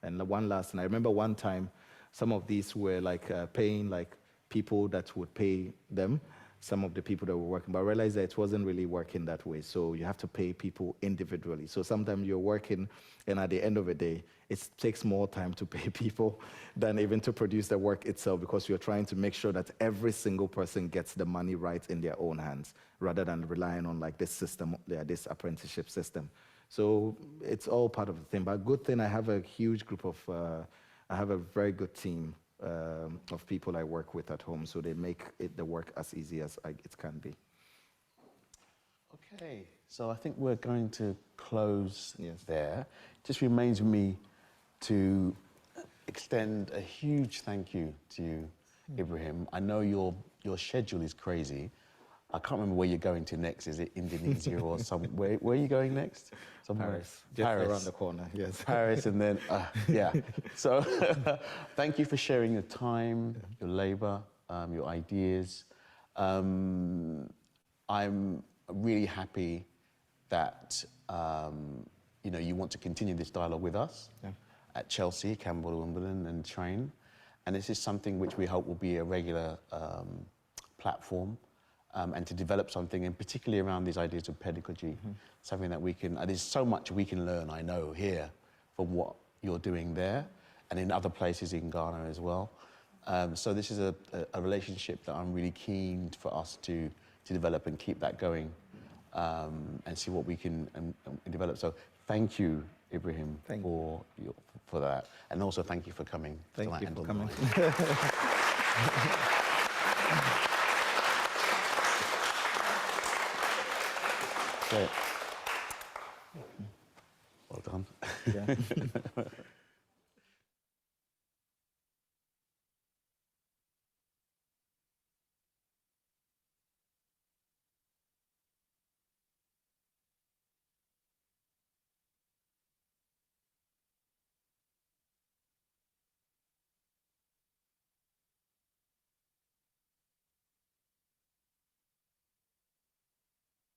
And one last thing, I remember one time some of these were like paying like people that would pay them, some of the people that were working, but I realized that it wasn't really working that way. So you have to pay people individually. So sometimes you're working, and at the end of the day, it takes more time to pay people than even to produce the work itself, because you're trying to make sure that every single person gets the money right in their own hands, rather than relying on like this system, this apprenticeship system. So it's all part of the thing. But good thing, I have a huge group of, I have a very good team of people I work with at home, so they make the work as easy as it can be. Okay, so I think we're going to close there. Just remains with me to extend a huge thank you to you, Ibrahim. I know your schedule is crazy. I can't remember where you're going to next. Is it Indonesia or somewhere? Where are you going next? Somewhere. Paris. Just around the corner, yes. Paris, and then, yeah. So thank you for sharing your time, your labor, your ideas. I'm really happy that you want to continue this dialogue with us at Chelsea, Campbell, Wimbledon, and TrAIN. And this is something which we hope will be a regular platform. And to develop something, and particularly around these ideas of pedagogy, something that we can, there's so much we can learn, I know, here from what you're doing there, and in other places in Ghana as well. So this is a relationship that I'm really keen for us to develop and keep that going, and see what we can develop. So thank you, Ibrahim, for that. And also thank you for coming. Thank you for coming. Well done. Yeah.